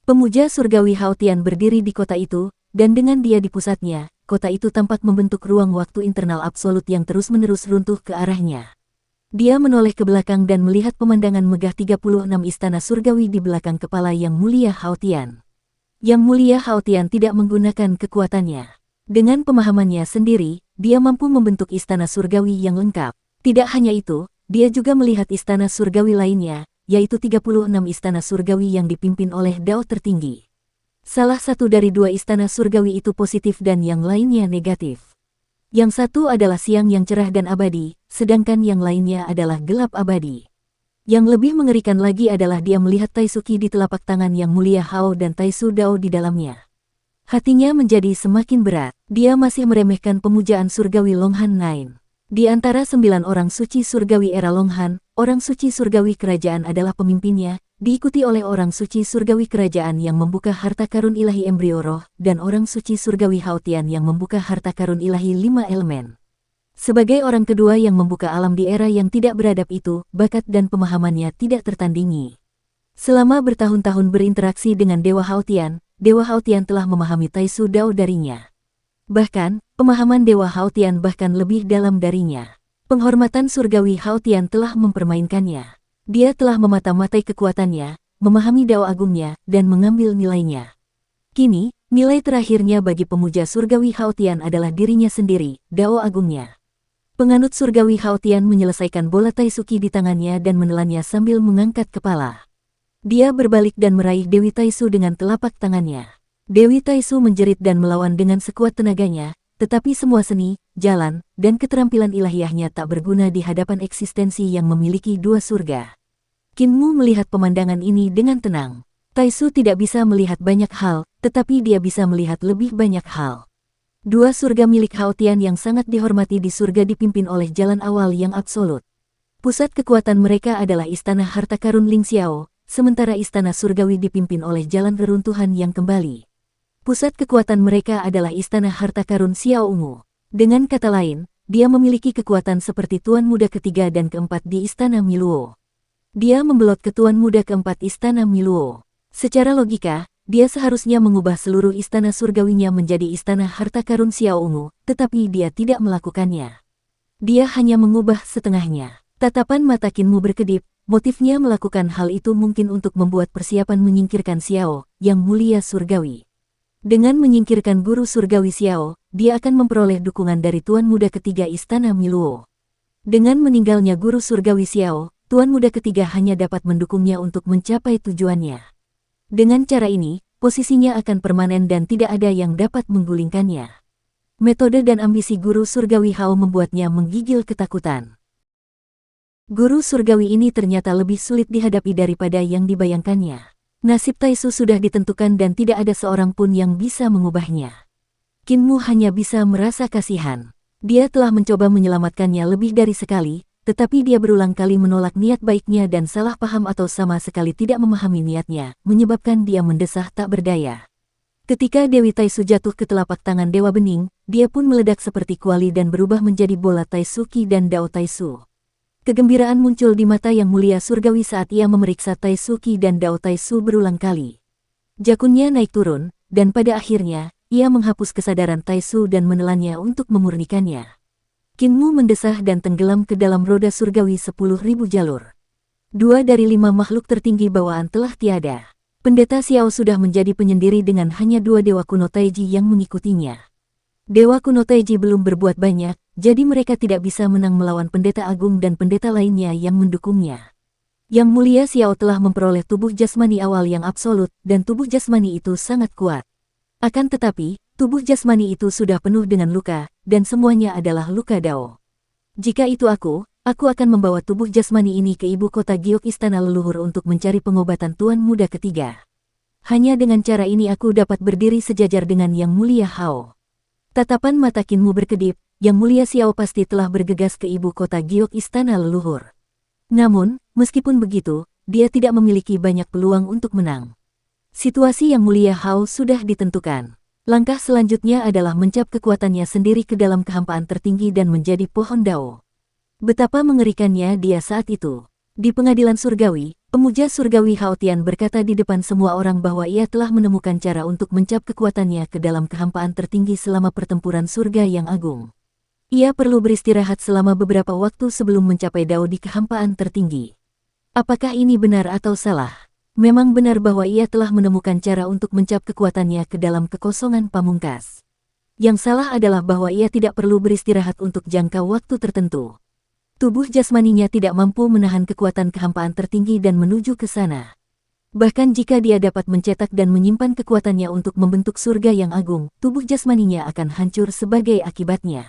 S1: Pemuja surgawi Hao Tian berdiri di kota itu, dan dengan dia di pusatnya, kota itu tampak membentuk ruang waktu internal absolut yang terus-menerus runtuh ke arahnya. Dia menoleh ke belakang dan melihat pemandangan megah 36 istana surgawi di belakang kepala Yang Mulia Hao Tian. Yang Mulia Hao Tian tidak menggunakan kekuatannya. Dengan pemahamannya sendiri, dia mampu membentuk istana surgawi yang lengkap. Tidak hanya itu, dia juga melihat istana surgawi lainnya, yaitu 36 istana surgawi yang dipimpin oleh Dao tertinggi. Salah satu dari 2 istana surgawi itu positif dan yang lainnya negatif. Yang satu adalah siang yang cerah dan abadi, sedangkan yang lainnya adalah gelap abadi. Yang lebih mengerikan lagi adalah dia melihat Taisuki di telapak tangan Yang Mulia Hao dan Taisu Dao di dalamnya. Hatinya menjadi semakin berat. Dia masih meremehkan pemujaan surgawi Longhan Nine. Di antara 9 orang suci surgawi era Longhan, orang suci surgawi kerajaan adalah pemimpinnya, diikuti oleh orang suci surgawi kerajaan yang membuka harta karun ilahi embrio roh, dan orang suci surgawi Hao Tian yang membuka harta karun ilahi 5 elemen. Sebagai orang kedua yang membuka alam di era yang tidak beradab itu, bakat dan pemahamannya tidak tertandingi. Selama bertahun-tahun berinteraksi dengan Dewa Haotian telah memahami Taisu Dao darinya. Bahkan, pemahaman Dewa Haotian bahkan lebih dalam darinya. Penghormatan surgawi Haotian telah mempermainkannya. Dia telah memata-matai kekuatannya, memahami Dao agungnya, dan mengambil nilainya. Kini, nilai terakhirnya bagi pemuja surgawi Haotian adalah dirinya sendiri, Dao agungnya. Penganut surgawi Haotian menyelesaikan bola Taisuki di tangannya dan menelannya sambil mengangkat kepala. Dia berbalik dan meraih Dewi Taisu dengan telapak tangannya. Dewi Taisu menjerit dan melawan dengan sekuat tenaganya, tetapi semua seni, jalan, dan keterampilan ilahiyahnya tak berguna di hadapan eksistensi yang memiliki dua surga. Qin Mu melihat pemandangan ini dengan tenang. Taisu tidak bisa melihat banyak hal, tetapi dia bisa melihat lebih banyak hal. Dua surga milik Haotian yang sangat dihormati di surga dipimpin oleh jalan awal yang absolut. Pusat kekuatan mereka adalah Istana Harta Karun Ling Xiao, sementara Istana Surgawi dipimpin oleh jalan reruntuhan yang kembali. Pusat kekuatan mereka adalah Istana Harta Karun Xiao Ungu. Dengan kata lain, dia memiliki kekuatan seperti Tuan Muda ketiga dan keempat di Istana Miluo. Dia membelot ke Tuan Muda keempat Istana Miluo. Secara logika, dia seharusnya mengubah seluruh istana surgawinya menjadi Istana Harta Karun Xiao Ungu, tetapi dia tidak melakukannya. Dia hanya mengubah setengahnya. Tatapan mata Qin Mu berkedip, motifnya melakukan hal itu mungkin untuk membuat persiapan menyingkirkan Xiao, yang mulia surgawi. Dengan menyingkirkan guru surgawi Xiao, dia akan memperoleh dukungan dari Tuan Muda ketiga Istana Miluo. Dengan meninggalnya guru surgawi Xiao, Tuan Muda ketiga hanya dapat mendukungnya untuk mencapai tujuannya. Dengan cara ini, posisinya akan permanen dan tidak ada yang dapat menggulingkannya. Metode dan ambisi guru surgawi Hao membuatnya menggigil ketakutan. Guru surgawi ini ternyata lebih sulit dihadapi daripada yang dibayangkannya. Nasib Taisu sudah ditentukan dan tidak ada seorang pun yang bisa mengubahnya. Qin Mu hanya bisa merasa kasihan. Dia telah mencoba menyelamatkannya lebih dari sekali, tetapi dia berulang kali menolak niat baiknya dan salah paham atau sama sekali tidak memahami niatnya, menyebabkan dia mendesah tak berdaya. Ketika Dewi Taisu jatuh ke telapak tangan Dewa Bening, dia pun meledak seperti kuali dan berubah menjadi bola Taisuki dan Dao Taisu. Kegembiraan muncul di mata yang mulia surgawi saat ia memeriksa Taisuki dan Dao Taisu berulang kali. Jakunnya naik turun, dan pada akhirnya, ia menghapus kesadaran Taisu dan menelannya untuk memurnikannya. Qin Mu mendesah dan tenggelam ke dalam roda surgawi 10.000 jalur. 2 dari 5 makhluk tertinggi bawaan telah tiada. Pendeta Xiao sudah menjadi penyendiri dengan hanya 2 dewa kuno Taiji yang mengikutinya. Dewa kuno Taiji belum berbuat banyak, jadi mereka tidak bisa menang melawan pendeta agung dan pendeta lainnya yang mendukungnya. Yang mulia Xiao telah memperoleh tubuh jasmani awal yang absolut, dan tubuh jasmani itu sangat kuat. Akan tetapi, tubuh jasmani itu sudah penuh dengan luka, dan semuanya adalah luka Dao. Jika itu aku akan membawa tubuh jasmani ini ke ibu kota Giok Istana Leluhur untuk mencari pengobatan Tuan Muda ketiga. Hanya dengan cara ini aku dapat berdiri sejajar dengan Yang Mulia Hao. Tatapan mata Qin Mu berkedip, Yang Mulia Xiao pasti telah bergegas ke ibu kota Giok Istana Leluhur. Namun, meskipun begitu, dia tidak memiliki banyak peluang untuk menang. Situasi Yang Mulia Hao sudah ditentukan. Langkah selanjutnya adalah mencap kekuatannya sendiri ke dalam kehampaan tertinggi dan menjadi pohon Dao. Betapa mengerikannya dia saat itu. Di pengadilan surgawi, pemuja surgawi Haotian berkata di depan semua orang bahwa ia telah menemukan cara untuk mencap kekuatannya ke dalam kehampaan tertinggi selama pertempuran surga yang agung. Ia perlu beristirahat selama beberapa waktu sebelum mencapai Dao di kehampaan tertinggi. Apakah ini benar atau salah? Memang benar bahwa ia telah menemukan cara untuk mencap kekuatannya ke dalam kekosongan pamungkas. Yang salah adalah bahwa ia tidak perlu beristirahat untuk jangka waktu tertentu. Tubuh jasmaninya tidak mampu menahan kekuatan kehampaan tertinggi dan menuju ke sana. Bahkan jika dia dapat mencetak dan menyimpan kekuatannya untuk membentuk surga yang agung, tubuh jasmaninya akan hancur sebagai akibatnya.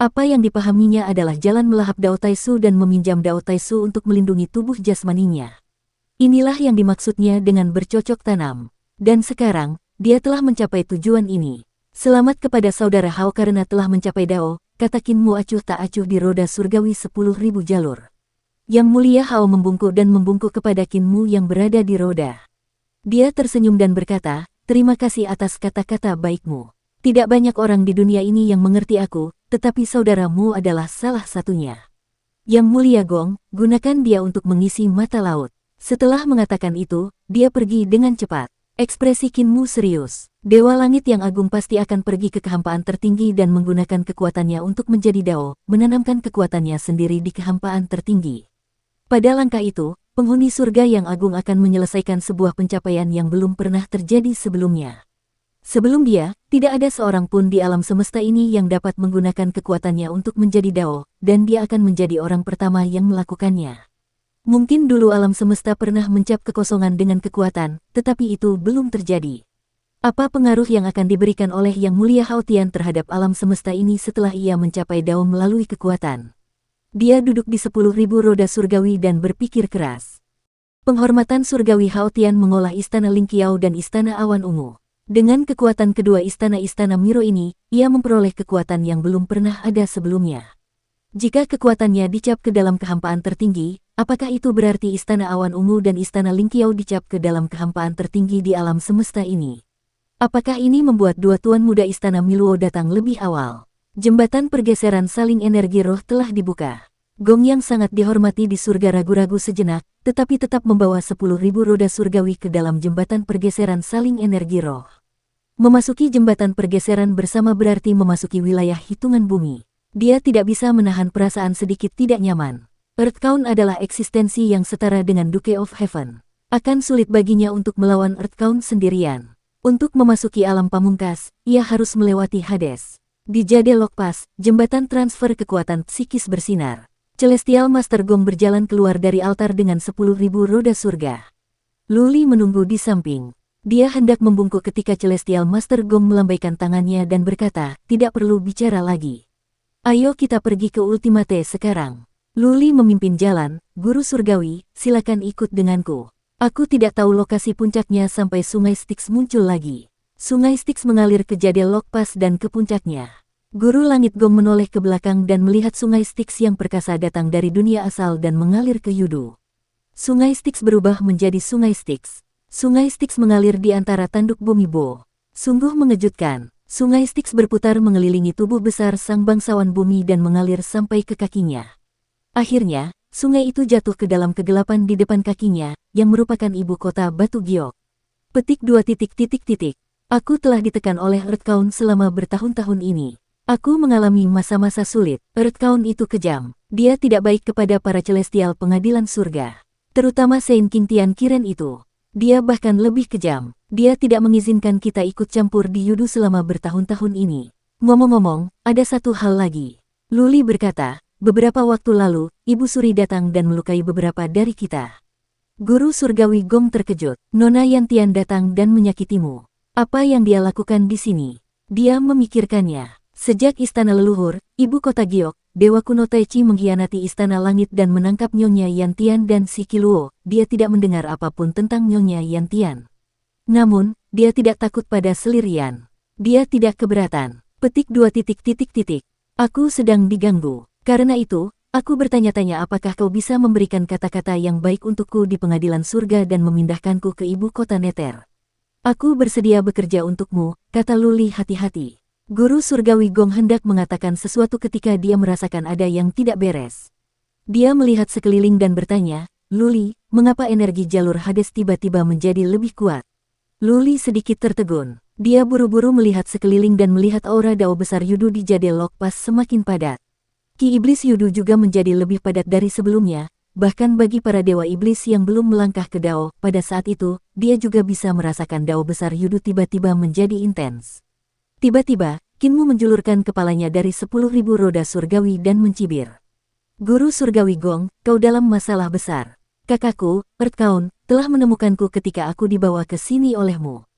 S1: Apa yang dipahaminya adalah jalan melahap Dao Taisu dan meminjam Dao Taisu untuk melindungi tubuh jasmaninya. Inilah yang dimaksudnya dengan bercocok tanam. Dan sekarang, dia telah mencapai tujuan ini. Selamat kepada saudara Hao karena telah mencapai Dao, kata Qin Mu acuh tak acuh di roda surgawi 10.000 jalur. Yang Mulia Hao membungkuk dan membungkuk kepada Qin Mu yang berada di roda. Dia tersenyum dan berkata, terima kasih atas kata-kata baikmu. Tidak banyak orang di dunia ini yang mengerti aku, tetapi saudaramu adalah salah satunya. Yang Mulia Gong, gunakan dia untuk mengisi mata laut. Setelah mengatakan itu, dia pergi dengan cepat. Ekspresi Qin Mu serius. Dewa Langit yang agung pasti akan pergi ke kehampaan tertinggi dan menggunakan kekuatannya untuk menjadi Dao, menanamkan kekuatannya sendiri di kehampaan tertinggi. Pada langkah itu, penghuni surga yang agung akan menyelesaikan sebuah pencapaian yang belum pernah terjadi sebelumnya. Sebelum dia, tidak ada seorang pun di alam semesta ini yang dapat menggunakan kekuatannya untuk menjadi Dao, dan dia akan menjadi orang pertama yang melakukannya. Mungkin dulu alam semesta pernah mencap kekosongan dengan kekuatan, tetapi itu belum terjadi. Apa pengaruh yang akan diberikan oleh Yang Mulia Hao Tian terhadap alam semesta ini setelah ia mencapai Dao melalui kekuatan? Dia duduk di 10.000 roda surgawi dan berpikir keras. Penghormatan surgawi Hao Tian mengolah istana Lingqiao dan istana Awan Ungu. Dengan kekuatan kedua istana-istana Miro ini, ia memperoleh kekuatan yang belum pernah ada sebelumnya. Jika kekuatannya dicap ke dalam kehampaan tertinggi, apakah itu berarti istana Awan Ungu dan istana Lingqiao dicap ke dalam kehampaan tertinggi di alam semesta ini? Apakah ini membuat dua tuan muda istana Miluo datang lebih awal? Jembatan pergeseran saling energi roh telah dibuka. Gong yang sangat dihormati di surga ragu-ragu sejenak, tetapi tetap membawa 10.000 roda surgawi ke dalam jembatan pergeseran saling energi roh. Memasuki jembatan pergeseran bersama berarti memasuki wilayah hitungan bumi. Dia tidak bisa menahan perasaan sedikit tidak nyaman. Earthcount adalah eksistensi yang setara dengan Duke of Heaven. Akan sulit baginya untuk melawan Earthcount sendirian. Untuk memasuki alam pamungkas, ia harus melewati Hades. Di Jade Lock Pass, jembatan transfer kekuatan psikis bersinar. Celestial Master Gong berjalan keluar dari altar dengan 10.000 roda surga. Luli menunggu di samping. Dia hendak membungkuk ketika Celestial Master Gong melambaikan tangannya dan berkata, tidak perlu bicara lagi. Ayo kita pergi ke Ultimate sekarang. Luli memimpin jalan, Guru Surgawi, silakan ikut denganku. Aku tidak tahu lokasi puncaknya sampai Sungai Styx muncul lagi. Sungai Styx mengalir ke Jade Lock Pass dan ke puncaknya. Guru Langit Gong menoleh ke belakang dan melihat Sungai Styx yang perkasa datang dari dunia asal dan mengalir ke Yudu. Sungai Styx berubah menjadi Sungai Styx. Sungai Styx mengalir di antara tanduk bumi Bo. Sungguh mengejutkan. Sungai Styx berputar mengelilingi tubuh besar sang bangsawan bumi dan mengalir sampai ke kakinya. Akhirnya, sungai itu jatuh ke dalam kegelapan di depan kakinya, yang merupakan ibu kota Batu Giok. Petik 2. Aku telah ditekan oleh Earthcount selama bertahun-tahun ini. Aku mengalami masa-masa sulit. Earthcount itu kejam. Dia tidak baik kepada para celestial pengadilan surga. Terutama Saint King Tian Kiren itu. Dia bahkan lebih kejam. Dia tidak mengizinkan kita ikut campur di Yudu selama bertahun-tahun ini. Ngomong-ngomong, ada satu hal lagi. Luli berkata, beberapa waktu lalu, Ibu Suri datang dan melukai beberapa dari kita. Guru Surgawi Gong terkejut. Nona Yantian datang dan menyakitimu. Apa yang dia lakukan di sini? Dia memikirkannya. Sejak istana leluhur, ibu kota Giok, Dewa kuno Taichi mengkhianati istana langit dan menangkap Nyonya Yantian dan si Kiluo, dia tidak mendengar apapun tentang Nyonya Yantian. Namun, dia tidak takut pada selirian. Dia tidak keberatan. Petik 2. Aku sedang diganggu. Karena itu, aku bertanya-tanya apakah kau bisa memberikan kata-kata yang baik untukku di pengadilan surga dan memindahkanku ke ibu kota Nether. Aku bersedia bekerja untukmu, kata Luli hati-hati. Guru Surgawi Gong hendak mengatakan sesuatu ketika dia merasakan ada yang tidak beres. Dia melihat sekeliling dan bertanya, Luli, mengapa energi jalur Hades tiba-tiba menjadi lebih kuat? Luli sedikit tertegun. Dia buru-buru melihat sekeliling dan melihat aura Dao besar Yudu di Jade Lock Pass semakin padat. Ki Iblis Yudu juga menjadi lebih padat dari sebelumnya, bahkan bagi para Dewa Iblis yang belum melangkah ke Dao, pada saat itu, dia juga bisa merasakan Dao besar Yudu tiba-tiba menjadi intens. Tiba-tiba, Qin Mu menjulurkan kepalanya dari 10.000 roda surgawi dan mencibir. Guru Surgawi Gong, kau dalam masalah besar. Kakakku, Earthcount, telah menemukanku ketika aku dibawa ke sini olehmu.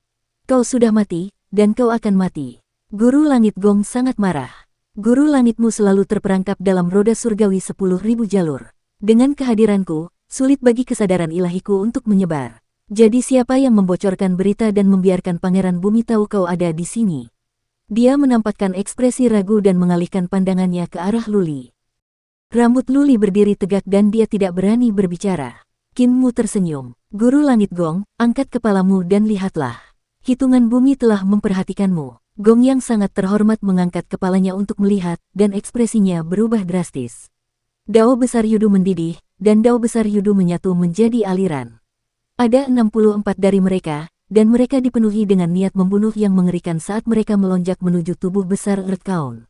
S1: Kau sudah mati, dan kau akan mati. Guru Langit Gong sangat marah. Guru Langitmu selalu terperangkap dalam roda surgawi 10.000 jalur. Dengan kehadiranku, sulit bagi kesadaran ilahiku untuk menyebar. Jadi siapa yang membocorkan berita dan membiarkan Pangeran Bumi tahu kau ada di sini? Dia menampakkan ekspresi ragu dan mengalihkan pandangannya ke arah Luli. Rambut Luli berdiri tegak dan dia tidak berani berbicara. Qin Mu tersenyum. Guru Langit Gong, angkat kepalamu dan lihatlah. Hitungan bumi telah memperhatikanmu. Gong yang sangat terhormat mengangkat kepalanya untuk melihat, dan ekspresinya berubah drastis. Dao besar Yudu mendidih, dan dao besar Yudu menyatu menjadi aliran. Ada 64 dari mereka, dan mereka dipenuhi dengan niat membunuh yang mengerikan saat mereka melonjak menuju tubuh besar Earth Count.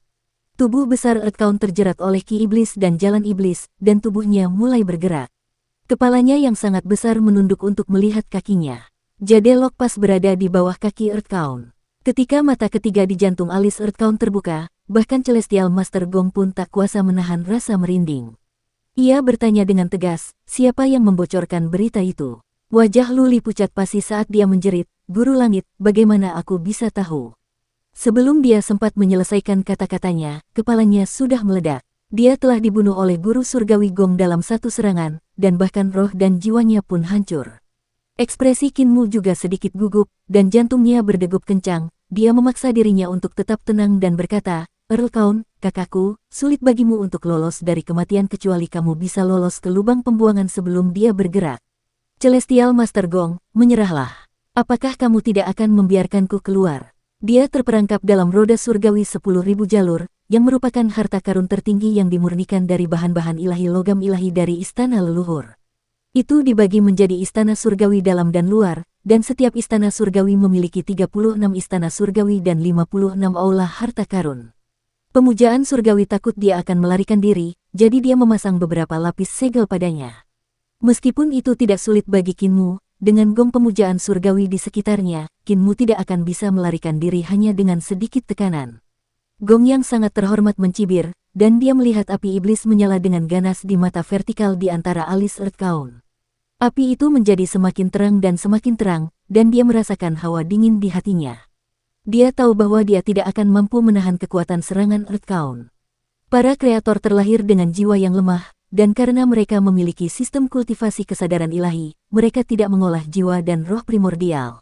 S1: Tubuh besar Earth Count terjerat oleh ki iblis dan jalan iblis, dan tubuhnya mulai bergerak. Kepalanya yang sangat besar menunduk untuk melihat kakinya. Jade Lokpas berada di bawah kaki Earth Count. Ketika mata ketiga di jantung alis Earth Count terbuka, bahkan Celestial Master Gong pun tak kuasa menahan rasa merinding. Ia bertanya dengan tegas, siapa yang membocorkan berita itu? Wajah Luli pucat pasi saat dia menjerit, Guru Langit, bagaimana aku bisa tahu? Sebelum dia sempat menyelesaikan kata-katanya, kepalanya sudah meledak. Dia telah dibunuh oleh Guru Surgawi Gong dalam satu serangan, dan bahkan roh dan jiwanya pun hancur. Ekspresi Kinmu juga sedikit gugup, dan jantungnya berdegup kencang. Dia memaksa dirinya untuk tetap tenang dan berkata, Earl Count, kakakku, sulit bagimu untuk lolos dari kematian kecuali kamu bisa lolos ke lubang pembuangan sebelum dia bergerak. Celestial Master Gong, menyerahlah. Apakah kamu tidak akan membiarkanku keluar? Dia terperangkap dalam roda surgawi 10.000 jalur, yang merupakan harta karun tertinggi yang dimurnikan dari bahan-bahan ilahi logam ilahi dari istana leluhur. Itu dibagi menjadi istana surgawi dalam dan luar, dan setiap istana surgawi memiliki 36 istana surgawi dan 56 aula harta karun. Pemujaan surgawi takut dia akan melarikan diri, jadi dia memasang beberapa lapis segel padanya. Meskipun itu tidak sulit bagi Kinmu, dengan gong pemujaan surgawi di sekitarnya, Kinmu tidak akan bisa melarikan diri hanya dengan sedikit tekanan. Gong yang sangat terhormat mencibir, dan dia melihat api iblis menyala dengan ganas di mata vertikal di antara alis Earth Count. Api itu menjadi semakin terang, dan dia merasakan hawa dingin di hatinya. Dia tahu bahwa dia tidak akan mampu menahan kekuatan serangan Earth Count. Para kreator terlahir dengan jiwa yang lemah, dan karena mereka memiliki sistem kultivasi kesadaran ilahi, mereka tidak mengolah jiwa dan roh primordial.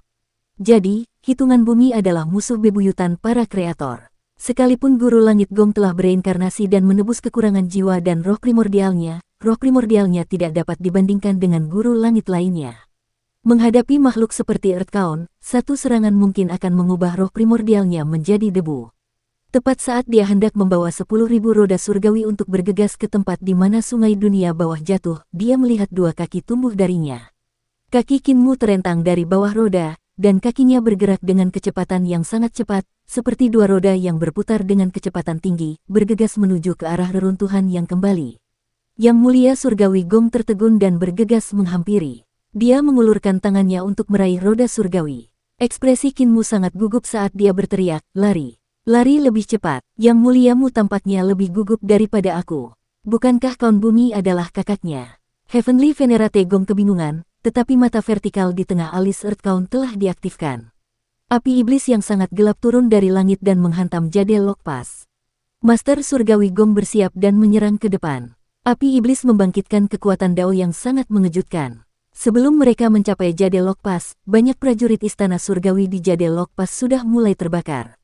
S1: Jadi, hitungan bumi adalah musuh bebuyutan para kreator. Sekalipun Guru Langit Gong telah bereinkarnasi dan menebus kekurangan jiwa dan roh primordialnya tidak dapat dibandingkan dengan Guru Langit lainnya. Menghadapi makhluk seperti Earth Count, satu serangan mungkin akan mengubah roh primordialnya menjadi debu. Tepat saat dia hendak membawa 10.000 roda surgawi untuk bergegas ke tempat di mana sungai dunia bawah jatuh, dia melihat dua kaki tumbuh darinya. Kaki Kinmu terentang dari bawah roda, dan kakinya bergerak dengan kecepatan yang sangat cepat, seperti dua roda yang berputar dengan kecepatan tinggi, bergegas menuju ke arah reruntuhan yang kembali. Yang Mulia Surgawi Gong tertegun dan bergegas menghampiri. Dia mengulurkan tangannya untuk meraih roda surgawi. Ekspresi Kinmu sangat gugup saat dia berteriak, lari. Lari lebih cepat, Yang Muliamu tampaknya lebih gugup daripada aku. Bukankah Kaun Bumi adalah kakaknya? Heavenly Venerate Gong kebingungan, tetapi mata vertikal di tengah alis Earth Count telah diaktifkan. Api iblis yang sangat gelap turun dari langit dan menghantam Jade Lokpas. Master Surgawi Gong bersiap dan menyerang ke depan. Api iblis membangkitkan kekuatan Dao yang sangat mengejutkan. Sebelum mereka mencapai Jade Lokpas, banyak prajurit istana surgawi di Jade Lokpas sudah mulai terbakar.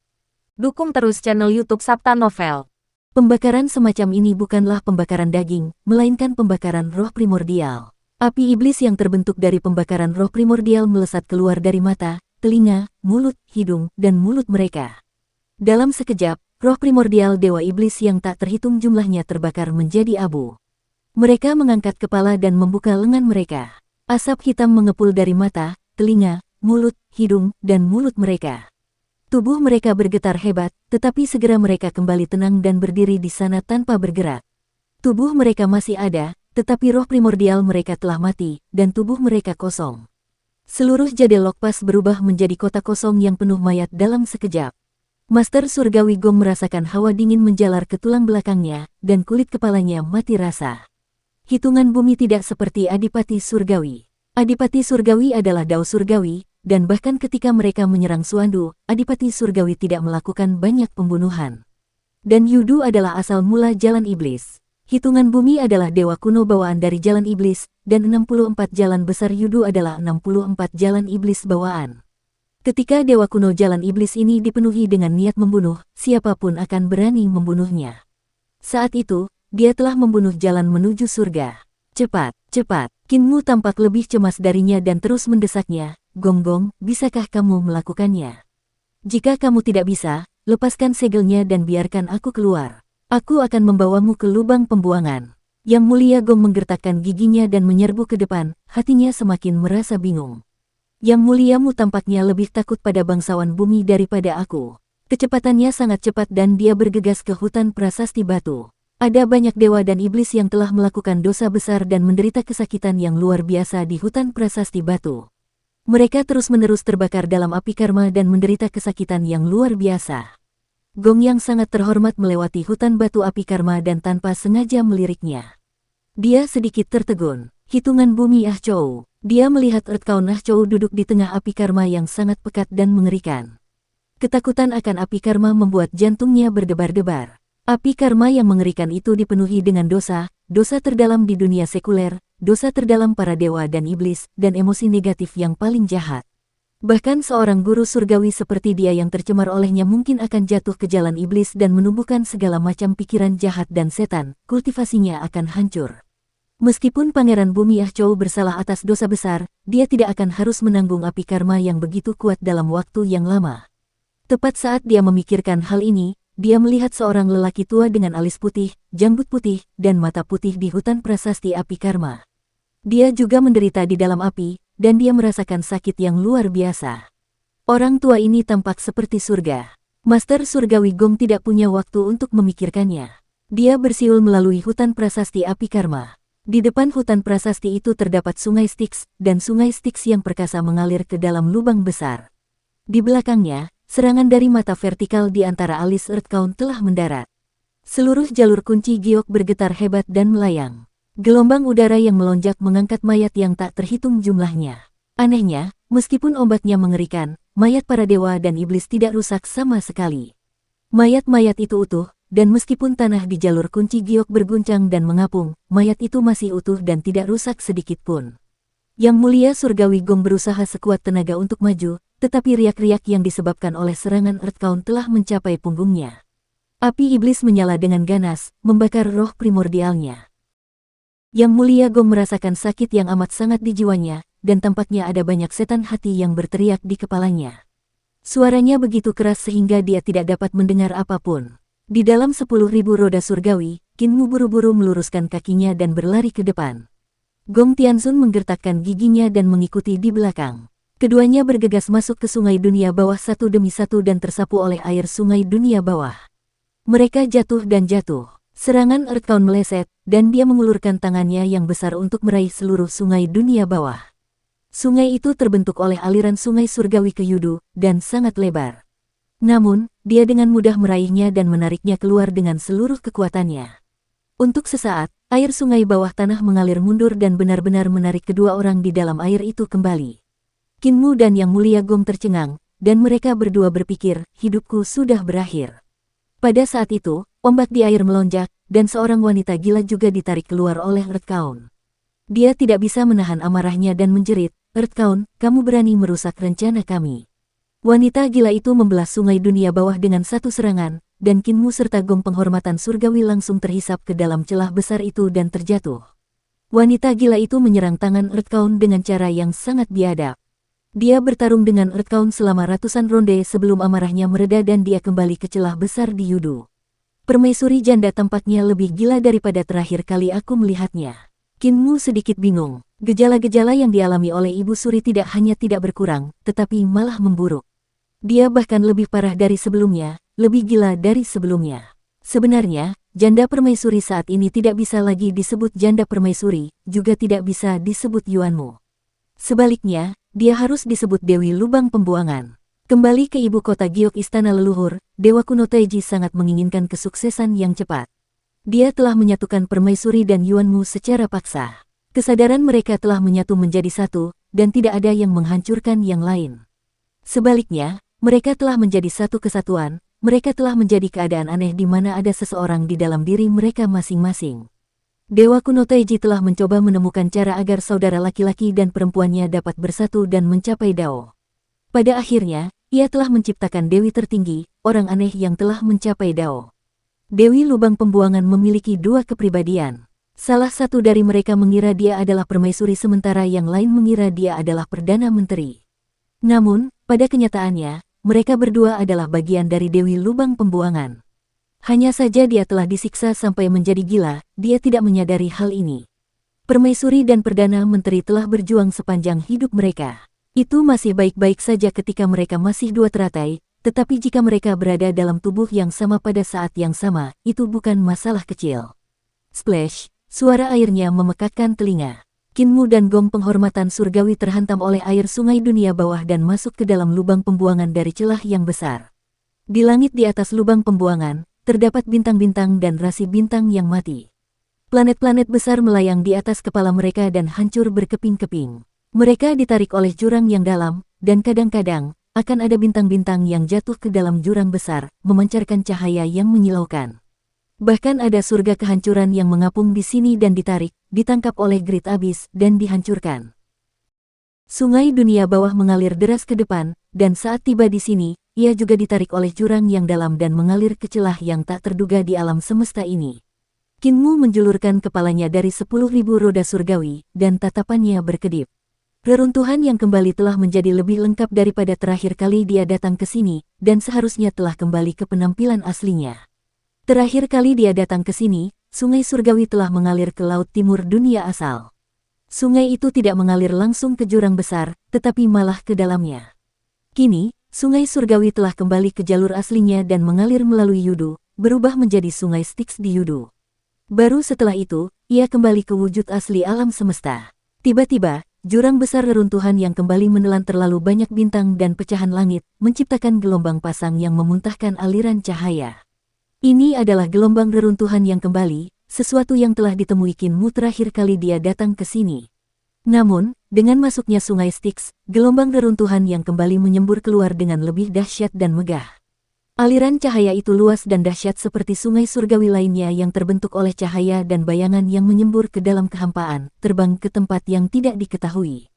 S2: Dukung terus channel YouTube Sabta Novel.
S1: Pembakaran semacam ini bukanlah pembakaran daging, melainkan pembakaran roh primordial. Api iblis yang terbentuk dari pembakaran roh primordial melesat keluar dari mata, telinga, mulut, hidung, dan mulut mereka. Dalam sekejap, roh primordial Dewa Iblis yang tak terhitung jumlahnya terbakar menjadi abu. Mereka mengangkat kepala dan membuka lengan mereka. Asap hitam mengepul dari mata, telinga, mulut, hidung, dan mulut mereka. Tubuh mereka bergetar hebat, tetapi segera mereka kembali tenang dan berdiri di sana tanpa bergerak. Tubuh mereka masih ada, tetapi roh primordial mereka telah mati, dan tubuh mereka kosong. Seluruh Jade Lokpas berubah menjadi kota kosong yang penuh mayat dalam sekejap. Master Surgawi Gong merasakan hawa dingin menjalar ke tulang belakangnya, dan kulit kepalanya mati rasa. Hitungan bumi tidak seperti Adipati Surgawi. Adipati Surgawi adalah Dao Surgawi, dan bahkan ketika mereka menyerang Suandu, Adipati Surgawi tidak melakukan banyak pembunuhan. Dan Yudu adalah asal mula jalan iblis. Hitungan bumi adalah dewa kuno bawaan dari jalan iblis, dan 64 jalan besar Yudu adalah 64 jalan iblis bawaan. Ketika dewa kuno jalan iblis ini dipenuhi dengan niat membunuh, siapapun akan berani membunuhnya. Saat itu, dia telah membunuh jalan menuju surga. Cepat, cepat, Kinmu tampak lebih cemas darinya dan terus mendesaknya, Gong-gong, bisakah kamu melakukannya? Jika kamu tidak bisa, lepaskan segelnya dan biarkan aku keluar. Aku akan membawamu ke lubang pembuangan. Yang Mulia Gong menggertakkan giginya dan menyerbu ke depan, hatinya semakin merasa bingung. Yang Muliamu tampaknya lebih takut pada bangsawan bumi daripada aku. Kecepatannya sangat cepat dan dia bergegas ke hutan prasasti batu. Ada banyak dewa dan iblis yang telah melakukan dosa besar dan menderita kesakitan yang luar biasa di hutan prasasti batu. Mereka terus-menerus terbakar dalam api karma dan menderita kesakitan yang luar biasa. Gong yang sangat terhormat melewati hutan batu api karma dan tanpa sengaja meliriknya. Dia sedikit tertegun. Hitungan bumi Ah Chou. Dia melihat Earthcount Ah Chou duduk di tengah api karma yang sangat pekat dan mengerikan. Ketakutan akan api karma membuat jantungnya berdebar-debar. Api karma yang mengerikan itu dipenuhi dengan dosa, dosa terdalam di dunia sekuler, dosa terdalam para dewa dan iblis, dan emosi negatif yang paling jahat. Bahkan seorang guru surgawi seperti dia yang tercemar olehnya mungkin akan jatuh ke jalan iblis dan menumbuhkan segala macam pikiran jahat dan setan, kultivasinya akan hancur. Meskipun Pangeran Bumi Ah Chou bersalah atas dosa besar, dia tidak akan harus menanggung api karma yang begitu kuat dalam waktu yang lama. Tepat saat dia memikirkan hal ini, dia melihat seorang lelaki tua dengan alis putih, janggut putih, dan mata putih di hutan prasasti api karma. Dia juga menderita di dalam api, dan dia merasakan sakit yang luar biasa. Orang tua ini tampak seperti surga. Master Surgawi Gong tidak punya waktu untuk memikirkannya. Dia bersiul melalui hutan prasasti api karma. Di depan hutan prasasti itu terdapat sungai Styx, dan sungai Styx yang perkasa mengalir ke dalam lubang besar. Di belakangnya, serangan dari mata vertikal di antara alis Earthcount telah mendarat. Seluruh jalur kunci giok bergetar hebat dan melayang. Gelombang udara yang melonjak mengangkat mayat yang tak terhitung jumlahnya. Anehnya, meskipun ombaknya mengerikan, mayat para dewa dan iblis tidak rusak sama sekali. Mayat-mayat itu utuh, dan meskipun tanah di jalur kunci giok berguncang dan mengapung, mayat itu masih utuh dan tidak rusak sedikit pun. Yang Mulia Surgawi Gong berusaha sekuat tenaga untuk maju, tetapi riak-riak yang disebabkan oleh serangan Earthcount telah mencapai punggungnya. Api iblis menyala dengan ganas, membakar roh primordialnya. Yang Mulia Gong merasakan sakit yang amat sangat di jiwanya, dan tampaknya ada banyak setan hati yang berteriak di kepalanya. Suaranya begitu keras sehingga dia tidak dapat mendengar apapun. Di dalam 10.000 roda surgawi, Qin Mu buru-buru meluruskan kakinya dan berlari ke depan. Gong Tianxun menggertakkan giginya dan mengikuti di belakang. Keduanya bergegas masuk ke sungai dunia bawah satu demi satu dan tersapu oleh air sungai dunia bawah. Mereka jatuh dan jatuh. Serangan Earthcount meleset, dan dia mengulurkan tangannya yang besar untuk meraih seluruh sungai dunia bawah. Sungai itu terbentuk oleh aliran sungai surgawi ke Yudu, dan sangat lebar. Namun, dia dengan mudah meraihnya dan menariknya keluar dengan seluruh kekuatannya. Untuk sesaat, air sungai bawah tanah mengalir mundur dan benar-benar menarik kedua orang di dalam air itu kembali. Qin Mu dan Yang Mulia Gong tercengang, dan mereka berdua berpikir, hidupku sudah berakhir. Pada saat itu, ombak di air melonjak, dan seorang wanita gila juga ditarik keluar oleh Earthcount. Dia tidak bisa menahan amarahnya dan menjerit, Earthcount, kamu berani merusak rencana kami. Wanita gila itu membelah sungai dunia bawah dengan satu serangan, dan Qin Mu serta Gong penghormatan surgawi langsung terhisap ke dalam celah besar itu dan terjatuh. Wanita gila itu menyerang tangan Earthcount dengan cara yang sangat biadab. Dia bertarung dengan Earthcount selama ratusan ronde sebelum amarahnya mereda dan dia kembali ke celah besar di Yudu. Permaisuri janda tampaknya lebih gila daripada terakhir kali aku melihatnya. Qin Mu sedikit bingung. Gejala-gejala yang dialami oleh Ibu Suri tidak hanya tidak berkurang, tetapi malah memburuk. Dia bahkan lebih parah dari sebelumnya, lebih gila dari sebelumnya. Sebenarnya, janda permaisuri saat ini tidak bisa lagi disebut janda permaisuri, juga tidak bisa disebut Yuanmu. Sebaliknya, dia harus disebut Dewi Lubang Pembuangan. Kembali ke ibu kota giok istana leluhur, Dewa Kuno Taiji sangat menginginkan kesuksesan yang cepat. Dia telah menyatukan permaisuri dan Yuanmu secara paksa. Kesadaran mereka telah menyatu menjadi satu, dan tidak ada yang menghancurkan yang lain. Sebaliknya, mereka telah menjadi satu kesatuan, mereka telah menjadi keadaan aneh di mana ada seseorang di dalam diri mereka masing-masing. Dewa Kuno Taiji telah mencoba menemukan cara agar saudara laki-laki dan perempuannya dapat bersatu dan mencapai Dao. Pada akhirnya, ia telah menciptakan Dewi tertinggi, orang aneh yang telah mencapai Dao. Dewi Lubang Pembuangan memiliki dua kepribadian. Salah satu dari mereka mengira dia adalah permaisuri sementara yang lain mengira dia adalah Perdana Menteri. Namun, pada kenyataannya, mereka berdua adalah bagian dari Dewi Lubang Pembuangan. Hanya saja dia telah disiksa sampai menjadi gila, dia tidak menyadari hal ini. Permaisuri dan Perdana Menteri telah berjuang sepanjang hidup mereka. Itu masih baik-baik saja ketika mereka masih dua teratai, tetapi jika mereka berada dalam tubuh yang sama pada saat yang sama, itu bukan masalah kecil. Splash, suara airnya memekakkan telinga. Kinmu dan gong penghormatan surgawi terhantam oleh air sungai dunia bawah dan masuk ke dalam lubang pembuangan dari celah yang besar. Di langit di atas lubang pembuangan, terdapat bintang-bintang dan rasi bintang yang mati. Planet-planet besar melayang di atas kepala mereka dan hancur berkeping-keping. Mereka ditarik oleh jurang yang dalam, dan kadang-kadang, akan ada bintang-bintang yang jatuh ke dalam jurang besar, memancarkan cahaya yang menyilaukan. Bahkan ada surga kehancuran yang mengapung di sini dan ditarik, ditangkap oleh Great Abyss, dan dihancurkan. Sungai dunia bawah mengalir deras ke depan, dan saat tiba di sini, ia juga ditarik oleh jurang yang dalam dan mengalir ke celah yang tak terduga di alam semesta ini. Kinmu menjulurkan kepalanya dari 10.000 roda surgawi, dan tatapannya berkedip. Reruntuhan yang kembali telah menjadi lebih lengkap daripada terakhir kali dia datang ke sini, dan seharusnya telah kembali ke penampilan aslinya. Terakhir kali dia datang ke sini, sungai surgawi telah mengalir ke laut timur dunia asal. Sungai itu tidak mengalir langsung ke jurang besar, tetapi malah ke dalamnya. Kini, sungai surgawi telah kembali ke jalur aslinya dan mengalir melalui Yudu, berubah menjadi sungai Styx di Yudu. Baru setelah itu, ia kembali ke wujud asli alam semesta. Tiba-tiba, jurang besar reruntuhan yang kembali menelan terlalu banyak bintang dan pecahan langit, menciptakan gelombang pasang yang memuntahkan aliran cahaya. Ini adalah gelombang reruntuhan yang kembali, sesuatu yang telah ditemui Kinmu terakhir kali dia datang ke sini. Namun, dengan masuknya sungai Styx, gelombang reruntuhan yang kembali menyembur keluar dengan lebih dahsyat dan megah. Aliran cahaya itu luas dan dahsyat seperti sungai surgawi lainnya yang terbentuk oleh cahaya dan bayangan yang menyembur ke dalam kehampaan, terbang ke tempat yang tidak diketahui.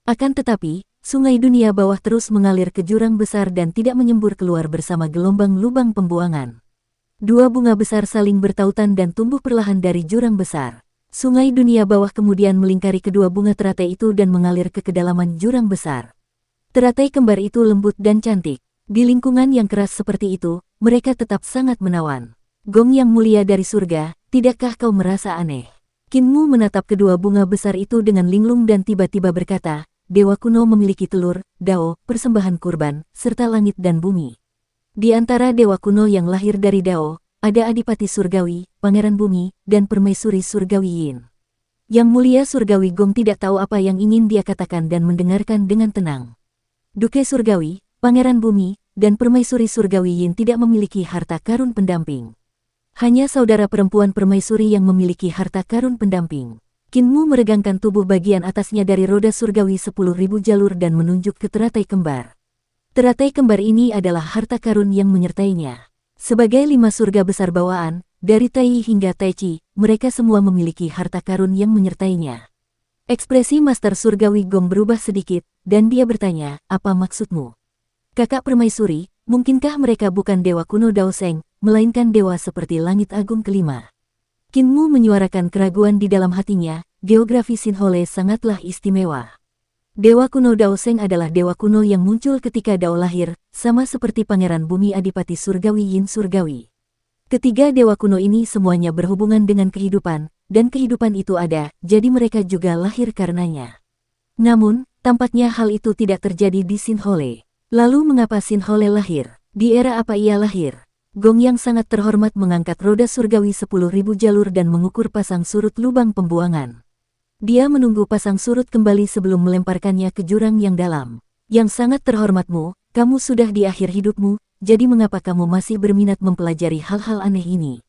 S1: Akan tetapi, sungai dunia bawah terus mengalir ke jurang besar dan tidak menyembur keluar bersama gelombang lubang pembuangan. Dua bunga besar saling bertautan dan tumbuh perlahan dari jurang besar. Sungai dunia bawah kemudian melingkari kedua bunga teratai itu dan mengalir ke kedalaman jurang besar. Teratai kembar itu lembut dan cantik. Di lingkungan yang keras seperti itu, mereka tetap sangat menawan. Gong yang mulia dari surga, tidakkah kau merasa aneh? Kinmu menatap kedua bunga besar itu dengan linglung dan tiba-tiba berkata, Dewa kuno memiliki telur, Dao, persembahan kurban, serta langit dan bumi. Di antara dewa kuno yang lahir dari Dao, ada Adipati Surgawi, Pangeran Bumi, dan Permaisuri Surgawi Yin. Yang mulia Surgawi Gong tidak tahu apa yang ingin dia katakan dan mendengarkan dengan tenang. Duke Surgawi, Pangeran Bumi, dan Permaisuri Surgawi Yin tidak memiliki harta karun pendamping. Hanya saudara perempuan Permaisuri yang memiliki harta karun pendamping. Kinmu meregangkan tubuh bagian atasnya dari roda surgawi 10.000 jalur dan menunjuk ke teratai kembar. Teratai kembar ini adalah harta karun yang menyertainya. Sebagai 5 surga besar bawaan, dari Tai hingga Tai Chi, mereka semua memiliki harta karun yang menyertainya. Ekspresi Master Surgawi Gong berubah sedikit, dan dia bertanya, apa maksudmu? Kakak Permaisuri, mungkinkah mereka bukan dewa kuno Dao Seng, melainkan dewa seperti langit agung kelima? Kinmu menyuarakan keraguan di dalam hatinya, geografi Sinhole sangatlah istimewa. Dewa kuno Dao Seng adalah dewa kuno yang muncul ketika Dao lahir, sama seperti Pangeran Bumi Adipati Surgawi Yin Surgawi. Ketiga dewa kuno ini semuanya berhubungan dengan kehidupan, dan kehidupan itu ada, jadi mereka juga lahir karenanya. Namun, tampaknya hal itu tidak terjadi di Sinhole. Lalu mengapa Sinhole lahir? Di era apa ia lahir? Gong yang sangat terhormat mengangkat roda surgawi 10.000 jalur dan mengukur pasang surut lubang pembuangan. Dia menunggu pasang surut kembali sebelum melemparkannya ke jurang yang dalam. Yang sangat terhormatmu, kamu sudah di akhir hidupmu, jadi mengapa kamu masih berminat mempelajari hal-hal aneh ini?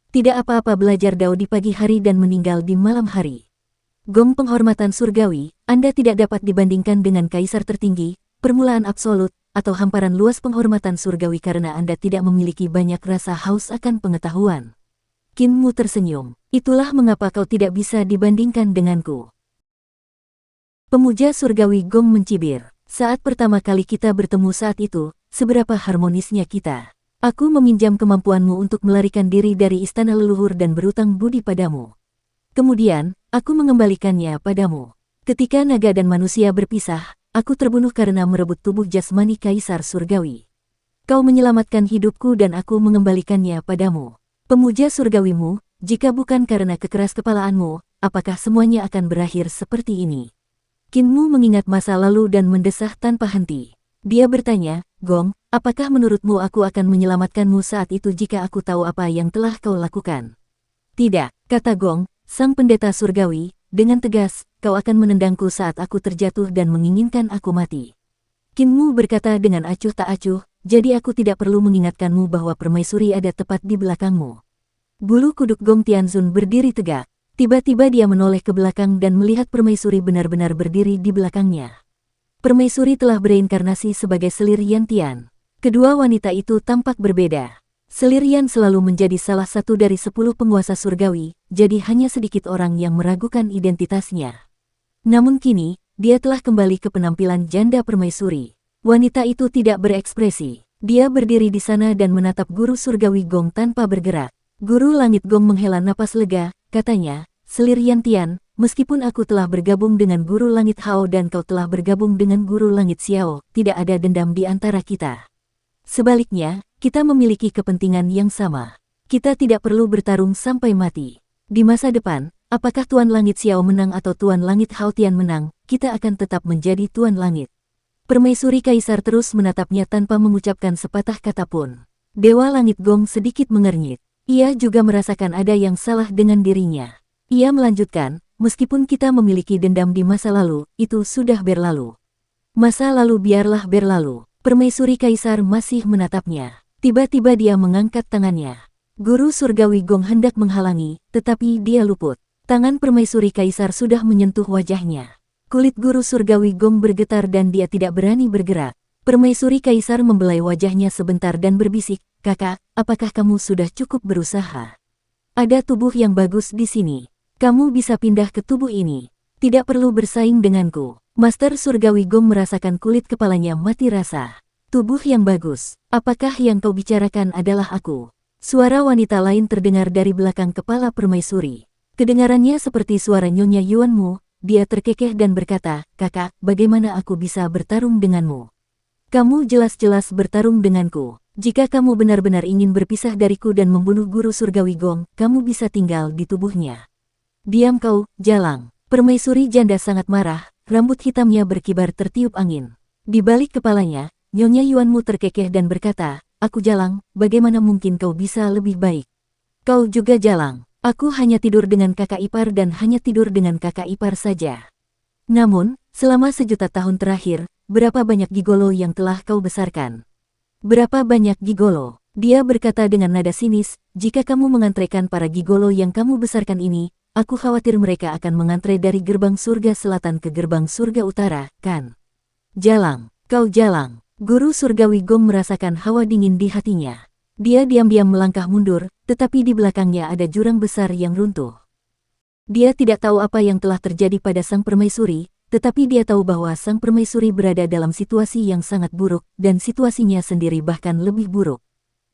S1: Tidak apa-apa belajar Dao di pagi hari dan meninggal di malam hari. Gong penghormatan surgawi, Anda tidak dapat dibandingkan dengan kaisar tertinggi, permulaan absolut, atau hamparan luas penghormatan surgawi karena Anda tidak memiliki banyak rasa haus akan pengetahuan. Kinmu tersenyum. Itulah mengapa kau tidak bisa dibandingkan denganku. Pemuja surgawi Gong mencibir. Saat pertama kali kita bertemu saat itu, seberapa harmonisnya kita. Aku meminjam kemampuanmu untuk melarikan diri dari istana leluhur dan berutang budi padamu. Kemudian, aku mengembalikannya padamu. Ketika naga dan manusia berpisah, aku terbunuh karena merebut tubuh jasmani Kaisar Surgawi. Kau menyelamatkan hidupku dan aku mengembalikannya padamu. Pemuja surgawimu, jika bukan karena kekeras-kepalaanmu, apakah semuanya akan berakhir seperti ini? Kinmu mengingat masa lalu dan mendesah tanpa henti. Dia bertanya, Gong, apakah menurutmu aku akan menyelamatkanmu saat itu jika aku tahu apa yang telah kau lakukan? Tidak, kata Gong, sang pendeta surgawi, dengan tegas, kau akan menendangku saat aku terjatuh dan menginginkan aku mati. Kinmu berkata dengan acuh tak acuh, jadi aku tidak perlu mengingatkanmu bahwa permaisuri ada tepat di belakangmu. Bulu kuduk Gong Tianzun berdiri tegak. Tiba-tiba dia menoleh ke belakang dan melihat permaisuri benar-benar berdiri di belakangnya. Permaisuri telah bereinkarnasi sebagai selir Yantian. Kedua wanita itu tampak berbeda. Selir Yan selalu menjadi salah satu dari 10 penguasa surgawi, jadi hanya sedikit orang yang meragukan identitasnya. Namun kini, dia telah kembali ke penampilan janda permaisuri. Wanita itu tidak berekspresi. Dia berdiri di sana dan menatap guru surgawi Gong tanpa bergerak. Guru langit Gong menghela napas lega, katanya, Selir Yantian, meskipun aku telah bergabung dengan guru langit Hao dan kau telah bergabung dengan guru langit Xiao, tidak ada dendam di antara kita. Sebaliknya, kita memiliki kepentingan yang sama. Kita tidak perlu bertarung sampai mati. Di masa depan, apakah Tuan Langit Xiao menang atau Tuan Langit Hao Tian menang, kita akan tetap menjadi Tuan Langit. Permaisuri Kaisar terus menatapnya tanpa mengucapkan sepatah kata pun. Dewa Langit Gong sedikit mengernyit. Ia juga merasakan ada yang salah dengan dirinya. Ia melanjutkan, meskipun kita memiliki dendam di masa lalu, itu sudah berlalu. Masa lalu biarlah berlalu. Permaisuri Kaisar masih menatapnya. Tiba-tiba dia mengangkat tangannya. Guru surgawi Gong hendak menghalangi, tetapi dia luput. Tangan permaisuri Kaisar sudah menyentuh wajahnya. Kulit guru surgawi Gong bergetar dan dia tidak berani bergerak. Permaisuri Kaisar membelai wajahnya sebentar dan berbisik, Kakak, apakah kamu sudah cukup berusaha? Ada tubuh yang bagus di sini. Kamu bisa pindah ke tubuh ini. Tidak perlu bersaing denganku. Master Surgawi Gong merasakan kulit kepalanya mati rasa. Tubuh yang bagus. Apakah yang kau bicarakan adalah aku? Suara wanita lain terdengar dari belakang kepala permaisuri. Kedengarannya seperti suara Nyonya Yuanmu. Dia terkekeh dan berkata, Kakak, bagaimana aku bisa bertarung denganmu? Kamu jelas-jelas bertarung denganku. Jika kamu benar-benar ingin berpisah dariku dan membunuh guru surgawi Gong, kamu bisa tinggal di tubuhnya. Diam kau, Jalang. Permaisuri janda sangat marah, rambut hitamnya berkibar tertiup angin. Di balik kepalanya, Nyonya Yuanmu terkekeh dan berkata, Aku Jalang, bagaimana mungkin kau bisa lebih baik? Kau juga Jalang. Aku hanya tidur dengan kakak ipar dan hanya tidur dengan kakak ipar saja. Namun, selama 1.000.000 tahun terakhir, berapa banyak gigolo yang telah kau besarkan? Berapa banyak gigolo? Dia berkata dengan nada sinis, jika kamu mengantarkan para gigolo yang kamu besarkan ini, aku khawatir mereka akan mengantre dari gerbang surga selatan ke gerbang surga utara, kan? Jalang, kau Jalang. Guru surgawi Gong merasakan hawa dingin di hatinya. Dia diam-diam melangkah mundur, tetapi di belakangnya ada jurang besar yang runtuh. Dia tidak tahu apa yang telah terjadi pada sang permaisuri, tetapi dia tahu bahwa sang permaisuri berada dalam situasi yang sangat buruk, dan situasinya sendiri bahkan lebih buruk.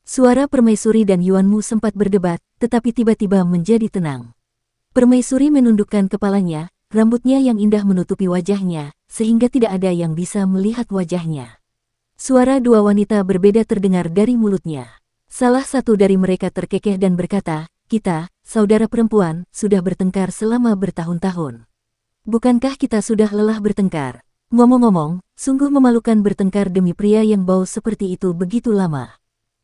S1: Suara permaisuri dan Yuanmu sempat berdebat, tetapi tiba-tiba menjadi tenang. Permaisuri menundukkan kepalanya, rambutnya yang indah menutupi wajahnya, sehingga tidak ada yang bisa melihat wajahnya. Suara dua wanita berbeda terdengar dari mulutnya. Salah satu dari mereka terkekeh dan berkata, Kita, saudara perempuan, sudah bertengkar selama bertahun-tahun. Bukankah kita sudah lelah bertengkar? Ngomong-ngomong, sungguh memalukan bertengkar demi pria yang bau seperti itu begitu lama.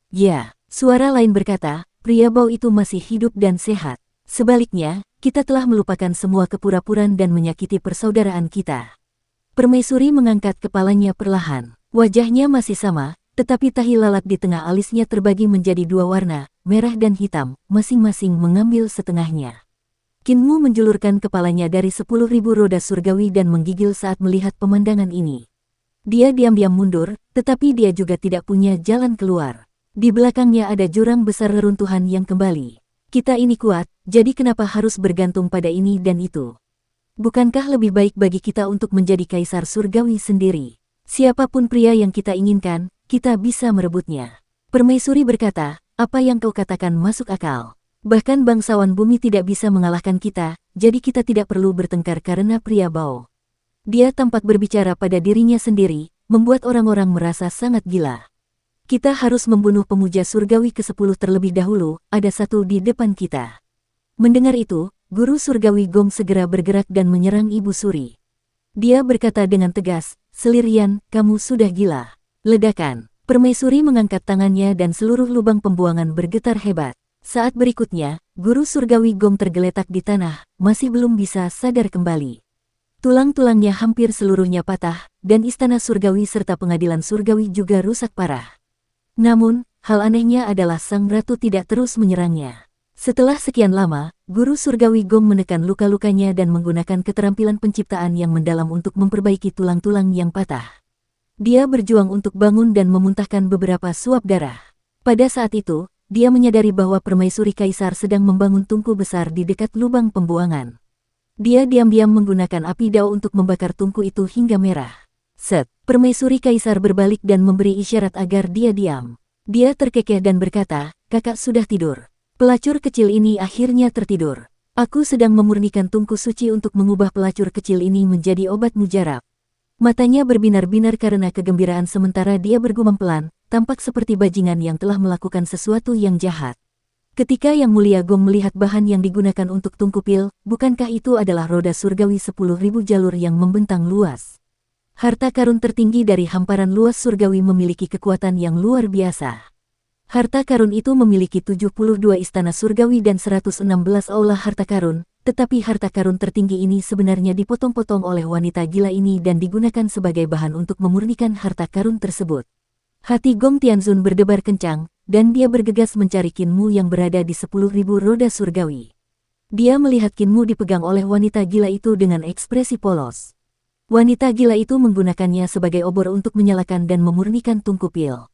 S1: Ya, suara lain berkata, pria bau itu masih hidup dan sehat. Sebaliknya, kita telah melupakan semua kepura-puraan dan menyakiti persaudaraan kita. Permaisuri mengangkat kepalanya perlahan. Wajahnya masih sama, tetapi tahi lalat di tengah alisnya terbagi menjadi dua warna, merah dan hitam, masing-masing mengambil setengahnya. Kinmu menjulurkan kepalanya dari 10.000 roda surgawi dan menggigil saat melihat pemandangan ini. Dia diam-diam mundur, tetapi dia juga tidak punya jalan keluar. Di belakangnya ada jurang besar reruntuhan yang kembali. Kita ini kuat, jadi kenapa harus bergantung pada ini dan itu? Bukankah lebih baik bagi kita untuk menjadi kaisar surgawi sendiri? Siapapun pria yang kita inginkan, kita bisa merebutnya. Permaisuri berkata, apa yang kau katakan masuk akal. Bahkan bangsawan bumi tidak bisa mengalahkan kita, jadi kita tidak perlu bertengkar karena pria bau. Dia tampak berbicara pada dirinya sendiri, membuat orang-orang merasa sangat gila. Kita harus membunuh pemuja surgawi ke-10 terlebih dahulu, ada satu di depan kita. Mendengar itu, guru surgawi Gong segera bergerak dan menyerang Ibu Suri. Dia berkata dengan tegas, "Selirian, kamu sudah gila." Ledakan. Permaisuri mengangkat tangannya dan seluruh lubang pembuangan bergetar hebat. Saat berikutnya, guru surgawi Gong tergeletak di tanah, masih belum bisa sadar kembali. Tulang-tulangnya hampir seluruhnya patah, dan istana surgawi serta pengadilan surgawi juga rusak parah. Namun, hal anehnya adalah sang ratu tidak terus menyerangnya. Setelah sekian lama, guru surgawi Gong menekan luka-lukanya dan menggunakan keterampilan penciptaan yang mendalam untuk memperbaiki tulang-tulang yang patah. Dia berjuang untuk bangun dan memuntahkan beberapa suap darah. Pada saat itu, dia menyadari bahwa permaisuri kaisar sedang membangun tungku besar di dekat lubang pembuangan. Dia diam-diam menggunakan api dao untuk membakar tungku itu hingga merah. Set, permaisuri kaisar berbalik dan memberi isyarat agar dia diam. Dia terkekeh dan berkata, "Kakak sudah tidur." Pelacur kecil ini akhirnya tertidur. Aku sedang memurnikan tungku suci untuk mengubah pelacur kecil ini menjadi obat mujarab. Matanya berbinar-binar karena kegembiraan sementara dia bergumam pelan, tampak seperti bajingan yang telah melakukan sesuatu yang jahat. Ketika Yang Mulia Gong melihat bahan yang digunakan untuk tungku pil, bukankah itu adalah roda surgawi 10.000 jalur yang membentang luas? Harta karun tertinggi dari hamparan luas surgawi memiliki kekuatan yang luar biasa. Harta karun itu memiliki 72 istana surgawi dan 116 aula harta karun, tetapi harta karun tertinggi ini sebenarnya dipotong-potong oleh wanita gila ini dan digunakan sebagai bahan untuk memurnikan harta karun tersebut. Hati Gong Tianzun berdebar kencang, dan dia bergegas mencari Qin Mu yang berada di 10.000 roda surgawi. Dia melihat Qin Mu dipegang oleh wanita gila itu dengan ekspresi polos. Wanita gila itu menggunakannya sebagai obor untuk menyalakan dan memurnikan tungku pil.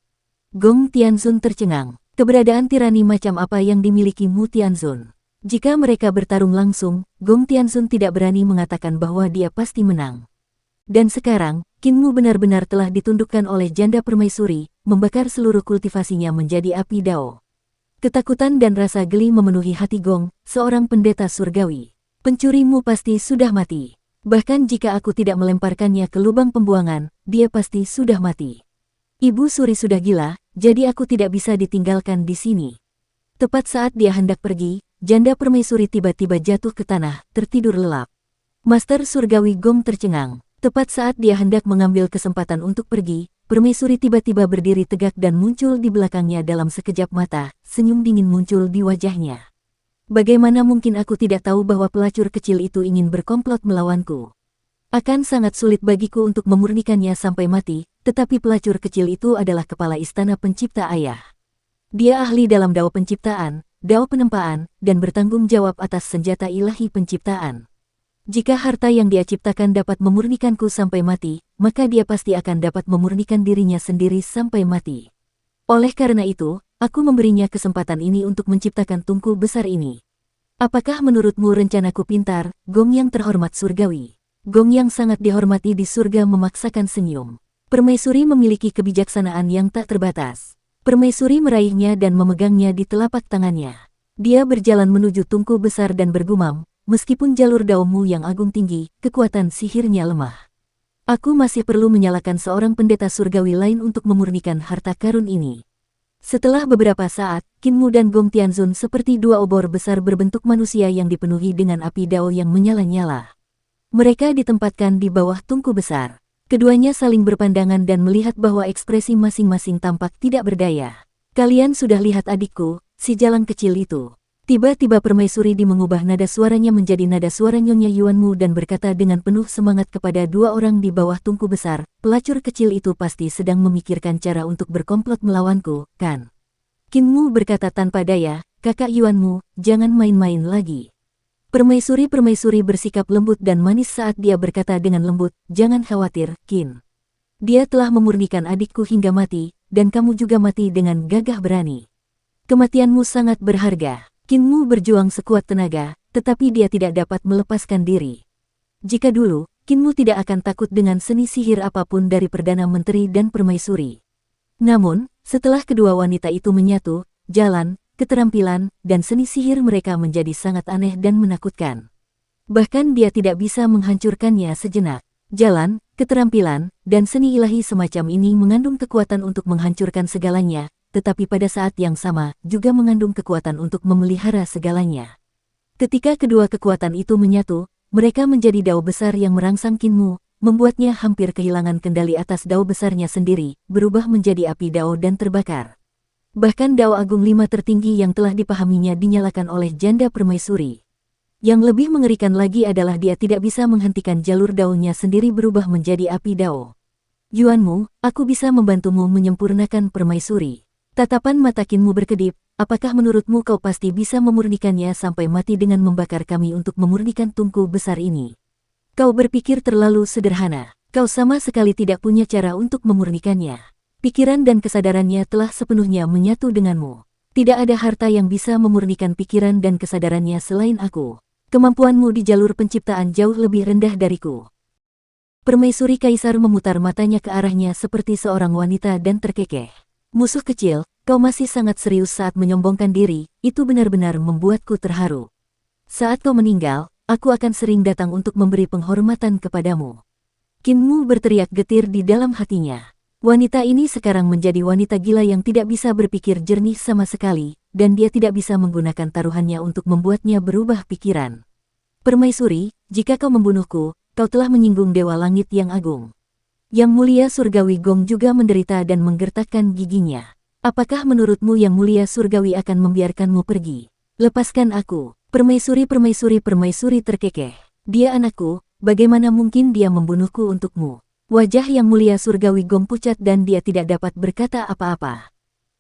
S1: Gong Tianzun tercengang. Keberadaan tirani macam apa yang dimiliki Mu Tianzun? Jika mereka bertarung langsung, Gong Tianzun tidak berani mengatakan bahwa dia pasti menang. Dan sekarang, Qin Mu benar-benar telah ditundukkan oleh janda permaisuri, membakar seluruh kultivasinya menjadi api dao. Ketakutan dan rasa geli memenuhi hati Gong, seorang pendeta surgawi. Pencurimu pasti sudah mati. Bahkan jika aku tidak melemparkannya ke lubang pembuangan, dia pasti sudah mati. Ibu Suri sudah gila, jadi aku tidak bisa ditinggalkan di sini. Tepat saat dia hendak pergi, janda permaisuri tiba-tiba jatuh ke tanah, tertidur lelap. Master surgawi Gong tercengang. Tepat saat dia hendak mengambil kesempatan untuk pergi, permaisuri tiba-tiba berdiri tegak dan muncul di belakangnya dalam sekejap mata, senyum dingin muncul di wajahnya. Bagaimana mungkin aku tidak tahu bahwa pelacur kecil itu ingin berkomplot melawanku? Akan sangat sulit bagiku untuk memurnikannya sampai mati, tetapi pelacur kecil itu adalah kepala istana pencipta ayah. Dia ahli dalam dao penciptaan, dao penempaan, dan bertanggung jawab atas senjata ilahi penciptaan. Jika harta yang dia ciptakan dapat memurnikanku sampai mati, maka dia pasti akan dapat memurnikan dirinya sendiri sampai mati. Oleh karena itu, aku memberinya kesempatan ini untuk menciptakan tungku besar ini. Apakah menurutmu rencanaku pintar, Gong yang terhormat surgawi? Gong yang sangat dihormati di surga memaksakan senyum. Permaisuri memiliki kebijaksanaan yang tak terbatas. Permaisuri meraihnya dan memegangnya di telapak tangannya. Dia berjalan menuju tungku besar dan bergumam, "Meskipun jalur daomu yang agung tinggi, kekuatan sihirnya lemah. Aku masih perlu menyalakan seorang pendeta surgawi lain untuk memurnikan harta karun ini." Setelah beberapa saat, Qin Mu dan Gong Tianzun seperti dua obor besar berbentuk manusia yang dipenuhi dengan api dao yang menyala-nyala. Mereka ditempatkan di bawah tungku besar. Keduanya saling berpandangan dan melihat bahwa ekspresi masing-masing tampak tidak berdaya. "Kalian sudah lihat adikku, si jalang kecil itu." Tiba-tiba permaisuri mengubah nada suaranya menjadi nada suara Nyonya Yuanmu dan berkata dengan penuh semangat kepada dua orang di bawah tungku besar, "Pelacur kecil itu pasti sedang memikirkan cara untuk berkomplot melawanku, kan?" Qin Mu berkata tanpa daya, "Kakak Yuanmu, jangan main-main lagi." Permaisuri bersikap lembut dan manis saat dia berkata dengan lembut, "Jangan khawatir, Qin. Dia telah memurnikan adikku hingga mati, dan kamu juga mati dengan gagah berani. Kematianmu sangat berharga." Qin Mu berjuang sekuat tenaga, tetapi dia tidak dapat melepaskan diri. Jika dulu, Qin Mu tidak akan takut dengan seni sihir apapun dari Perdana Menteri dan Permaisuri. Namun, setelah kedua wanita itu menyatu, jalan, keterampilan, dan seni sihir mereka menjadi sangat aneh dan menakutkan. Bahkan dia tidak bisa menghancurkannya sejenak. jalan, keterampilan, dan seni ilahi semacam ini mengandung kekuatan untuk menghancurkan segalanya, tetapi pada saat yang sama juga mengandung kekuatan untuk memelihara segalanya. Ketika kedua kekuatan itu menyatu, mereka menjadi dao besar yang merangsang Kinmu, membuatnya hampir kehilangan kendali atas dao besarnya sendiri, berubah menjadi api dao dan terbakar. Bahkan dao agung 5 tertinggi yang telah dipahaminya dinyalakan oleh janda permaisuri. Yang lebih mengerikan lagi adalah dia tidak bisa menghentikan jalur daunnya sendiri berubah menjadi api dao. Yuanmu, aku bisa membantumu menyempurnakan permaisuri. Tatapan mata Kinmu berkedip, apakah menurutmu kau pasti bisa memurnikannya sampai mati dengan membakar kami untuk memurnikan tungku besar ini? Kau berpikir terlalu sederhana, kau sama sekali tidak punya cara untuk memurnikannya. Pikiran dan kesadarannya telah sepenuhnya menyatu denganmu. Tidak ada harta yang bisa memurnikan pikiran dan kesadarannya selain aku. Kemampuanmu di jalur penciptaan jauh lebih rendah dariku. Permaisuri Kaisar memutar matanya ke arahnya seperti seorang wanita dan terkekeh. Musuh kecil, kau masih sangat serius saat menyombongkan diri, itu benar-benar membuatku terharu. Saat kau meninggal, aku akan sering datang untuk memberi penghormatan kepadamu. Kinmu berteriak getir di dalam hatinya. Wanita ini sekarang menjadi wanita gila yang tidak bisa berpikir jernih sama sekali, dan dia tidak bisa menggunakan taruhannya untuk membuatnya berubah pikiran. Permaisuri, jika kau membunuhku, kau telah menyinggung Dewa Langit yang agung. Yang mulia surgawi Gong juga menderita dan menggertakkan giginya. Apakah menurutmu yang mulia surgawi akan membiarkanmu pergi? Lepaskan aku. Permaisuri terkekeh. Dia anakku, bagaimana mungkin dia membunuhku untukmu? Wajah yang mulia surgawi Gong pucat dan dia tidak dapat berkata apa-apa.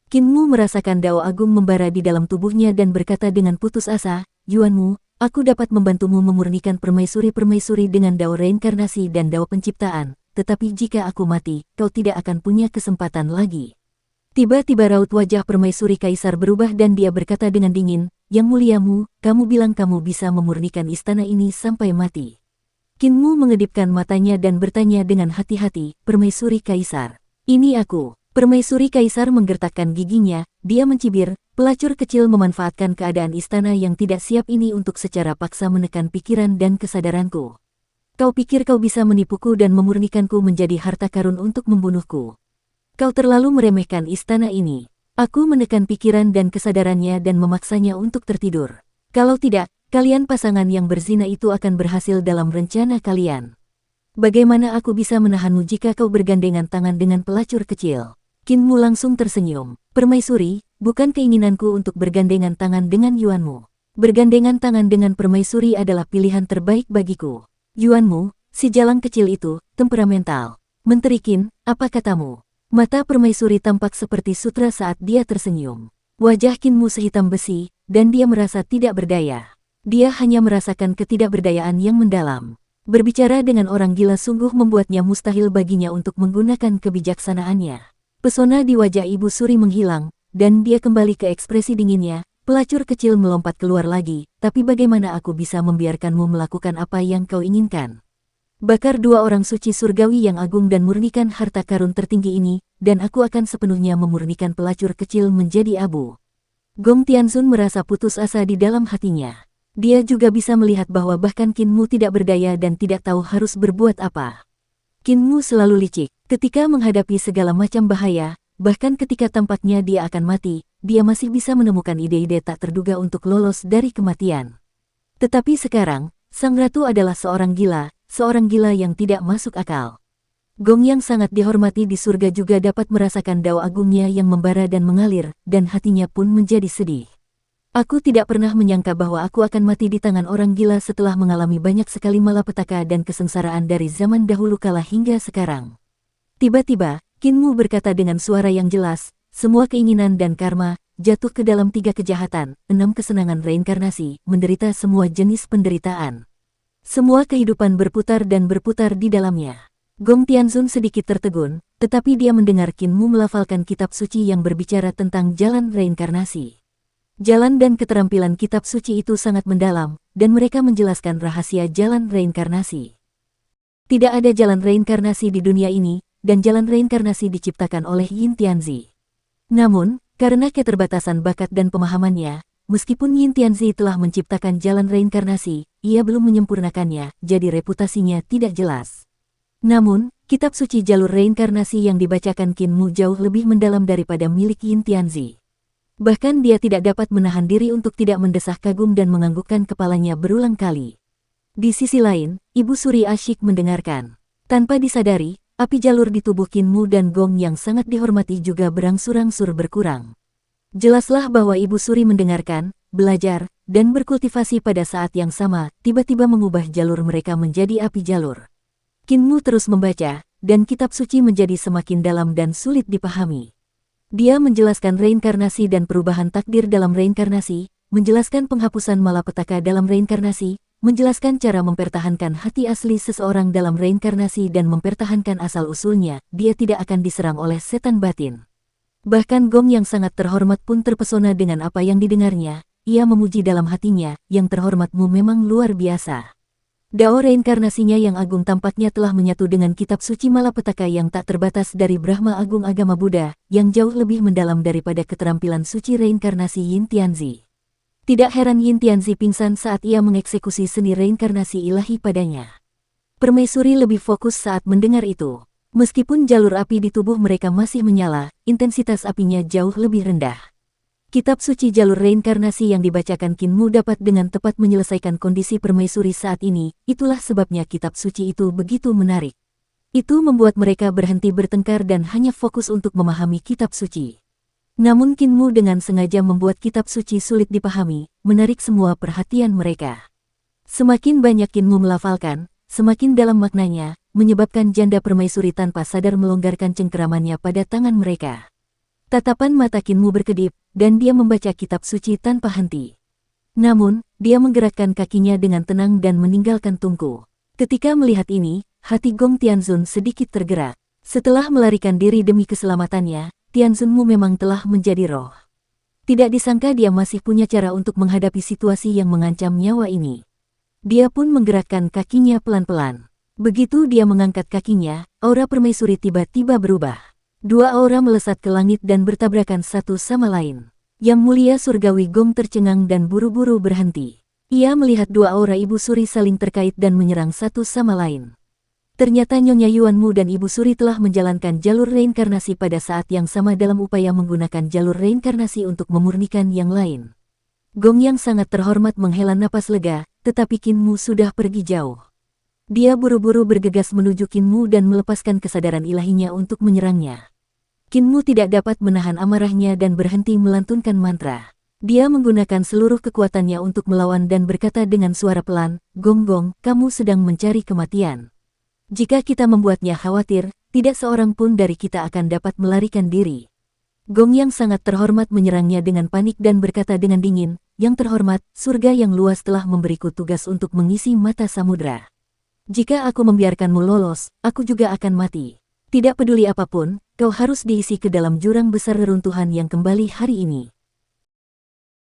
S1: Kinmu merasakan dao agung membara di dalam tubuhnya dan berkata dengan putus asa, Yuanmu, aku dapat membantumu memurnikan permaisuri dengan dao reinkarnasi dan dao penciptaan, tetapi jika aku mati, kau tidak akan punya kesempatan lagi. Tiba-tiba raut wajah permaisuri Kaisar berubah dan dia berkata dengan dingin, Yang muliamu, kamu bilang kamu bisa memurnikan istana ini sampai mati. Kinmu mengedipkan matanya dan bertanya dengan hati-hati, Permaisuri Kaisar. Ini aku. Permaisuri Kaisar menggertakkan giginya, dia mencibir, pelacur kecil memanfaatkan keadaan istana yang tidak siap ini untuk secara paksa menekan pikiran dan kesadaranku. Kau pikir kau bisa menipuku dan memurnikanku menjadi harta karun untuk membunuhku. Kau terlalu meremehkan istana ini. Aku menekan pikiran dan kesadarannya dan memaksanya untuk tertidur. Kalau tidak, kalian pasangan yang berzina itu akan berhasil dalam rencana kalian. Bagaimana aku bisa menahanmu jika kau bergandengan tangan dengan pelacur kecil? Kinmu langsung tersenyum. Permaisuri, bukan keinginanku untuk bergandengan tangan dengan Yuanmu. Bergandengan tangan dengan permaisuri adalah pilihan terbaik bagiku. Yuanmu, si jalang kecil itu, temperamental. Menteri Qin, apa katamu? Mata permaisuri tampak seperti sutra saat dia tersenyum. Wajah Kinmu sehitam besi, dan dia merasa tidak berdaya. Dia hanya merasakan ketidakberdayaan yang mendalam. Berbicara dengan orang gila sungguh membuatnya mustahil baginya untuk menggunakan kebijaksanaannya. Pesona di wajah Ibu Suri menghilang, dan dia kembali ke ekspresi dinginnya. Pelacur kecil melompat keluar lagi, tapi bagaimana aku bisa membiarkanmu melakukan apa yang kau inginkan? Bakar dua orang suci surgawi yang agung dan murnikan harta karun tertinggi ini, dan aku akan sepenuhnya memurnikan pelacur kecil menjadi abu. Gong Tianzun merasa putus asa di dalam hatinya. Dia juga bisa melihat bahwa bahkan Kinmu tidak berdaya dan tidak tahu harus berbuat apa. Kinmu selalu licik. Ketika menghadapi segala macam bahaya, bahkan ketika tampaknya dia akan mati, dia masih bisa menemukan ide-ide tak terduga untuk lolos dari kematian. Tetapi sekarang, Sang Ratu adalah seorang gila yang tidak masuk akal. Gong yang sangat dihormati di surga juga dapat merasakan dao agungnya yang membara dan mengalir, dan hatinya pun menjadi sedih. Aku tidak pernah menyangka bahwa aku akan mati di tangan orang gila setelah mengalami banyak sekali malapetaka dan kesengsaraan dari zaman dahulu kala hingga sekarang. Tiba-tiba, Kinmu berkata dengan suara yang jelas, semua keinginan dan karma, jatuh ke dalam 3 kejahatan, 6 kesenangan reinkarnasi, menderita semua jenis penderitaan. Semua kehidupan berputar dan berputar di dalamnya. Gong Tianzun sedikit tertegun, tetapi dia mendengar Kinmu melafalkan kitab suci yang berbicara tentang jalan reinkarnasi. Jalan dan keterampilan kitab suci itu sangat mendalam, dan mereka menjelaskan rahasia jalan reinkarnasi. Tidak ada jalan reinkarnasi di dunia ini, dan jalan reinkarnasi diciptakan oleh Yin Tianzi. Namun, karena keterbatasan bakat dan pemahamannya, meskipun Yin Tianzi telah menciptakan jalan reinkarnasi, ia belum menyempurnakannya, jadi reputasinya tidak jelas. Namun, kitab suci jalur reinkarnasi yang dibacakan Qin Mu jauh lebih mendalam daripada milik Yin Tianzi. Bahkan dia tidak dapat menahan diri untuk tidak mendesah kagum dan menganggukkan kepalanya berulang kali. Di sisi lain, Ibu Suri asyik mendengarkan. Tanpa disadari, api jalur di tubuh Qin Mu dan Gong yang sangat dihormati juga berangsur-angsur berkurang. Jelaslah bahwa Ibu Suri mendengarkan, belajar, dan berkultivasi pada saat yang sama, tiba-tiba mengubah jalur mereka menjadi api jalur. Qin Mu terus membaca, dan kitab suci menjadi semakin dalam dan sulit dipahami. Dia menjelaskan reinkarnasi dan perubahan takdir dalam reinkarnasi, menjelaskan penghapusan malapetaka dalam reinkarnasi, menjelaskan cara mempertahankan hati asli seseorang dalam reinkarnasi dan mempertahankan asal-usulnya, dia tidak akan diserang oleh setan batin. Bahkan Gong yang sangat terhormat pun terpesona dengan apa yang didengarnya, ia memuji dalam hatinya, yang terhormatmu memang luar biasa. Dao reinkarnasinya yang agung tampaknya telah menyatu dengan kitab suci malapetaka yang tak terbatas dari Brahma Agung agama Buddha, yang jauh lebih mendalam daripada keterampilan suci reinkarnasi Yin Tianzi. Tidak heran Yin Tianzi pingsan saat ia mengeksekusi seni reinkarnasi ilahi padanya. Permaisuri lebih fokus saat mendengar itu. Meskipun jalur api di tubuh mereka masih menyala, intensitas apinya jauh lebih rendah. Kitab suci jalur reinkarnasi yang dibacakan Qin Mu dapat dengan tepat menyelesaikan kondisi permaisuri saat ini, itulah sebabnya kitab suci itu begitu menarik. Itu membuat mereka berhenti bertengkar dan hanya fokus untuk memahami kitab suci. Namun Qin Mu dengan sengaja membuat kitab suci sulit dipahami, menarik semua perhatian mereka. Semakin banyak Qin Mu melafalkan, semakin dalam maknanya, menyebabkan janda permaisuri tanpa sadar melonggarkan cengkeramannya pada tangan mereka. Tatapan mata Qin Mu berkedip, dan dia membaca kitab suci tanpa henti. Namun, dia menggerakkan kakinya dengan tenang dan meninggalkan tungku. Ketika melihat ini, hati Gong Tianzun sedikit tergerak. Setelah melarikan diri demi keselamatannya, Tianzun Mu memang telah menjadi roh. Tidak disangka dia masih punya cara untuk menghadapi situasi yang mengancam nyawa ini. Dia pun menggerakkan kakinya pelan-pelan. Begitu dia mengangkat kakinya, aura permaisuri tiba-tiba berubah. Dua aura melesat ke langit dan bertabrakan satu sama lain. Yang mulia surgawi Gong tercengang dan buru-buru berhenti. Ia melihat dua aura Ibu Suri saling terkait dan menyerang satu sama lain. Ternyata Nyonya Yuan Mu dan Ibu Suri telah menjalankan jalur reinkarnasi pada saat yang sama dalam upaya menggunakan jalur reinkarnasi untuk memurnikan yang lain. Gong yang sangat terhormat menghela napas lega, tetapi Qin Mu sudah pergi jauh. Dia buru-buru bergegas menuju Qin Mu dan melepaskan kesadaran ilahinya untuk menyerangnya. Qin Mu tidak dapat menahan amarahnya dan berhenti melantunkan mantra. Dia menggunakan seluruh kekuatannya untuk melawan dan berkata dengan suara pelan, "Gong Gong, kamu sedang mencari kematian. Jika kita membuatnya khawatir, tidak seorang pun dari kita akan dapat melarikan diri." Gong yang sangat terhormat menyerangnya dengan panik dan berkata dengan dingin, "Yang terhormat, surga yang luas telah memberiku tugas untuk mengisi mata samudra. Jika aku membiarkanmu lolos, aku juga akan mati. Tidak peduli apapun, kau harus diisi ke dalam jurang besar reruntuhan yang kembali hari ini."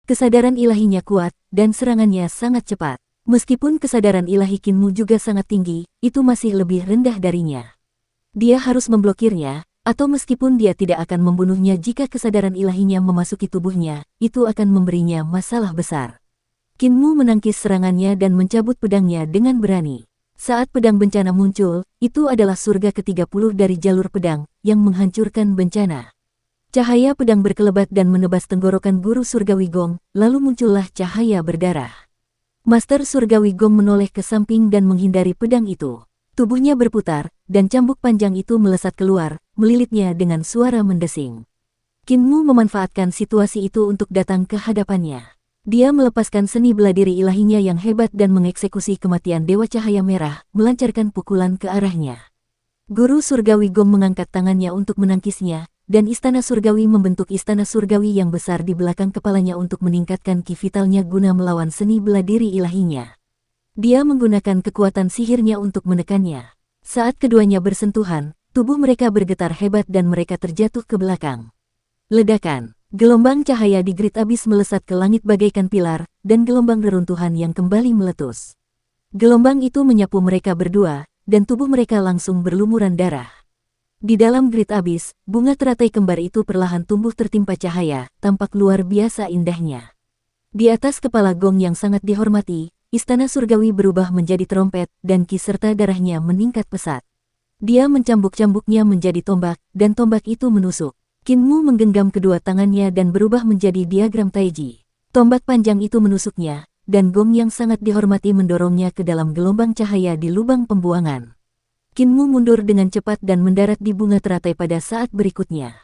S1: Kesadaran ilahinya kuat, dan serangannya sangat cepat. Meskipun kesadaran ilahi Qin Mu juga sangat tinggi, itu masih lebih rendah darinya. Dia harus memblokirnya, atau meskipun dia tidak akan membunuhnya jika kesadaran ilahinya memasuki tubuhnya, itu akan memberinya masalah besar. Qin Mu menangkis serangannya dan mencabut pedangnya dengan berani. Saat pedang bencana muncul, itu adalah surga ke-30 dari jalur pedang, yang menghancurkan bencana. Cahaya pedang berkelebat dan menebas tenggorokan guru surgawi Gong, lalu muncullah cahaya berdarah. Master surgawi Gong menoleh ke samping dan menghindari pedang itu. Tubuhnya berputar, dan cambuk panjang itu melesat keluar, melilitnya dengan suara mendesing. Qin Mu memanfaatkan situasi itu untuk datang ke hadapannya. Dia melepaskan seni bela diri ilahinya yang hebat dan mengeksekusi kematian Dewa Cahaya Merah, melancarkan pukulan ke arahnya. Guru surgawi Gong mengangkat tangannya untuk menangkisnya, dan istana surgawi membentuk istana surgawi yang besar di belakang kepalanya untuk meningkatkan ki vitalnya guna melawan seni bela diri ilahinya. Dia menggunakan kekuatan sihirnya untuk menekannya. Saat keduanya bersentuhan, tubuh mereka bergetar hebat dan mereka terjatuh ke belakang. Ledakan. Gelombang cahaya di Grid Abyss melesat ke langit bagaikan pilar, dan gelombang reruntuhan yang kembali meletus. Gelombang itu menyapu mereka berdua, dan tubuh mereka langsung berlumuran darah. Di dalam Grid Abyss, bunga teratai kembar itu perlahan tumbuh tertimpa cahaya, tampak luar biasa indahnya. Di atas kepala Gong yang sangat dihormati, istana surgawi berubah menjadi trompet, dan ki serta darahnya meningkat pesat. Dia mencambuk-cambuknya menjadi tombak, dan tombak itu menusuk. Qin Mu menggenggam kedua tangannya dan berubah menjadi diagram Taiji. Tombak panjang itu menusuknya, dan gong yang sangat dihormati mendorongnya ke dalam gelombang cahaya di lubang pembuangan. Qin Mu mundur dengan cepat dan mendarat di bunga teratai pada saat berikutnya.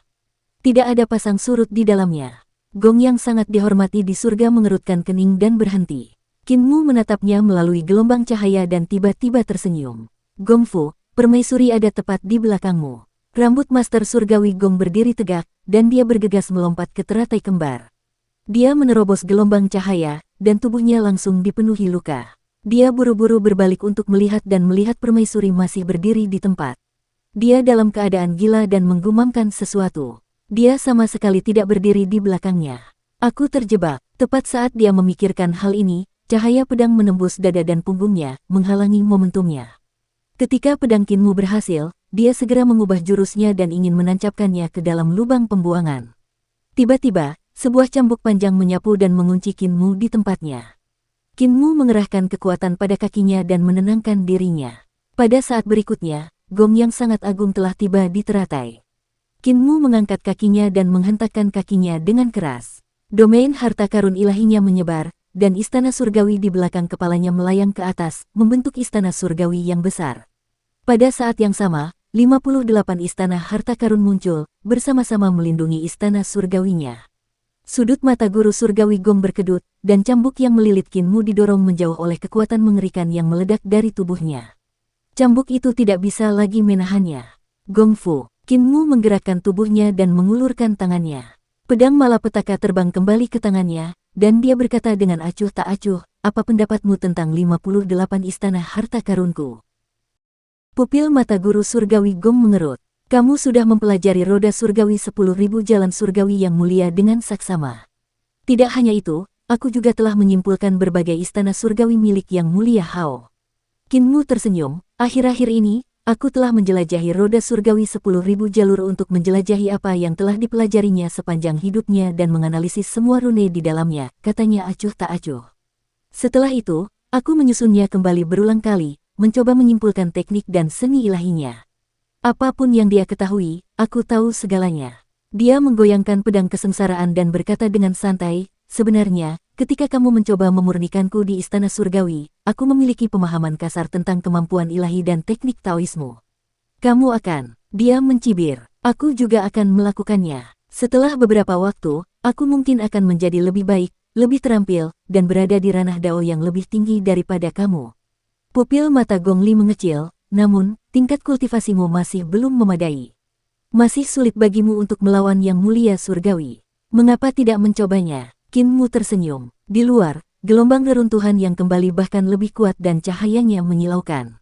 S1: Tidak ada pasang surut di dalamnya. Gong yang sangat dihormati di surga mengerutkan kening dan berhenti. Qin Mu menatapnya melalui gelombang cahaya dan tiba-tiba tersenyum. Gong Fu, permaisuri ada tepat di belakangmu. Rambut Master Surgawi Gong berdiri tegak, dan dia bergegas melompat ke teratai kembar. Dia menerobos gelombang cahaya, dan tubuhnya langsung dipenuhi luka. Dia buru-buru berbalik untuk melihat dan melihat permaisuri masih berdiri di tempat. Dia dalam keadaan gila dan menggumamkan sesuatu. Dia sama sekali tidak berdiri di belakangnya. Aku terjebak. Tepat saat dia memikirkan hal ini, cahaya pedang menembus dada dan punggungnya, menghalangi momentumnya. Ketika pedang Qin Mu berhasil, dia segera mengubah jurusnya dan ingin menancapkannya ke dalam lubang pembuangan. Tiba-tiba, sebuah cambuk panjang menyapu dan mengunci Qin Mu di tempatnya. Qin Mu mengerahkan kekuatan pada kakinya dan menenangkan dirinya. Pada saat berikutnya, gong yang sangat agung telah tiba di teratai. Qin Mu mengangkat kakinya dan menghentakkan kakinya dengan keras. Domain harta karun ilahinya menyebar, dan istana surgawi di belakang kepalanya melayang ke atas, membentuk istana surgawi yang besar. Pada saat yang sama, 58 istana harta karun muncul, bersama-sama melindungi istana surgawinya. Sudut mata guru surgawi Gong berkedut, dan cambuk yang melilit Qin Mu didorong menjauh oleh kekuatan mengerikan yang meledak dari tubuhnya. Cambuk itu tidak bisa lagi menahannya. Gong Fu, Qin Mu menggerakkan tubuhnya dan mengulurkan tangannya. Pedang malapetaka terbang kembali ke tangannya, dan dia berkata dengan acuh tak acuh, apa pendapatmu tentang 58 istana harta karunku? Pupil mata guru surgawi Gong mengerut. Kamu sudah mempelajari roda surgawi 10.000 jalan surgawi yang mulia dengan saksama. Tidak hanya itu, aku juga telah menyimpulkan berbagai istana surgawi milik yang mulia Hao. Qin Mu tersenyum, akhir-akhir ini, aku telah menjelajahi roda surgawi 10.000 jalur untuk menjelajahi apa yang telah dipelajarinya sepanjang hidupnya dan menganalisis semua rune di dalamnya, katanya acuh tak acuh. Setelah itu, aku menyusunnya kembali berulang kali, mencoba menyimpulkan teknik dan seni ilahinya. Apapun yang dia ketahui, aku tahu segalanya. Dia menggoyangkan pedang kesengsaraan dan berkata dengan santai, sebenarnya, ketika kamu mencoba memurnikanku di istana surgawi, aku memiliki pemahaman kasar tentang kemampuan ilahi dan teknik Taoismu. Kamu akan, dia mencibir, aku juga akan melakukannya. Setelah beberapa waktu, aku mungkin akan menjadi lebih baik, lebih terampil, dan berada di ranah Dao yang lebih tinggi daripada kamu. Pupil mata Gong Li mengecil, namun, tingkat kultivasimu masih belum memadai. Masih sulit bagimu untuk melawan yang mulia surgawi. Mengapa tidak mencobanya? Qin Mu tersenyum. Di luar, gelombang reruntuhan yang kembali bahkan lebih kuat dan cahayanya menyilaukan.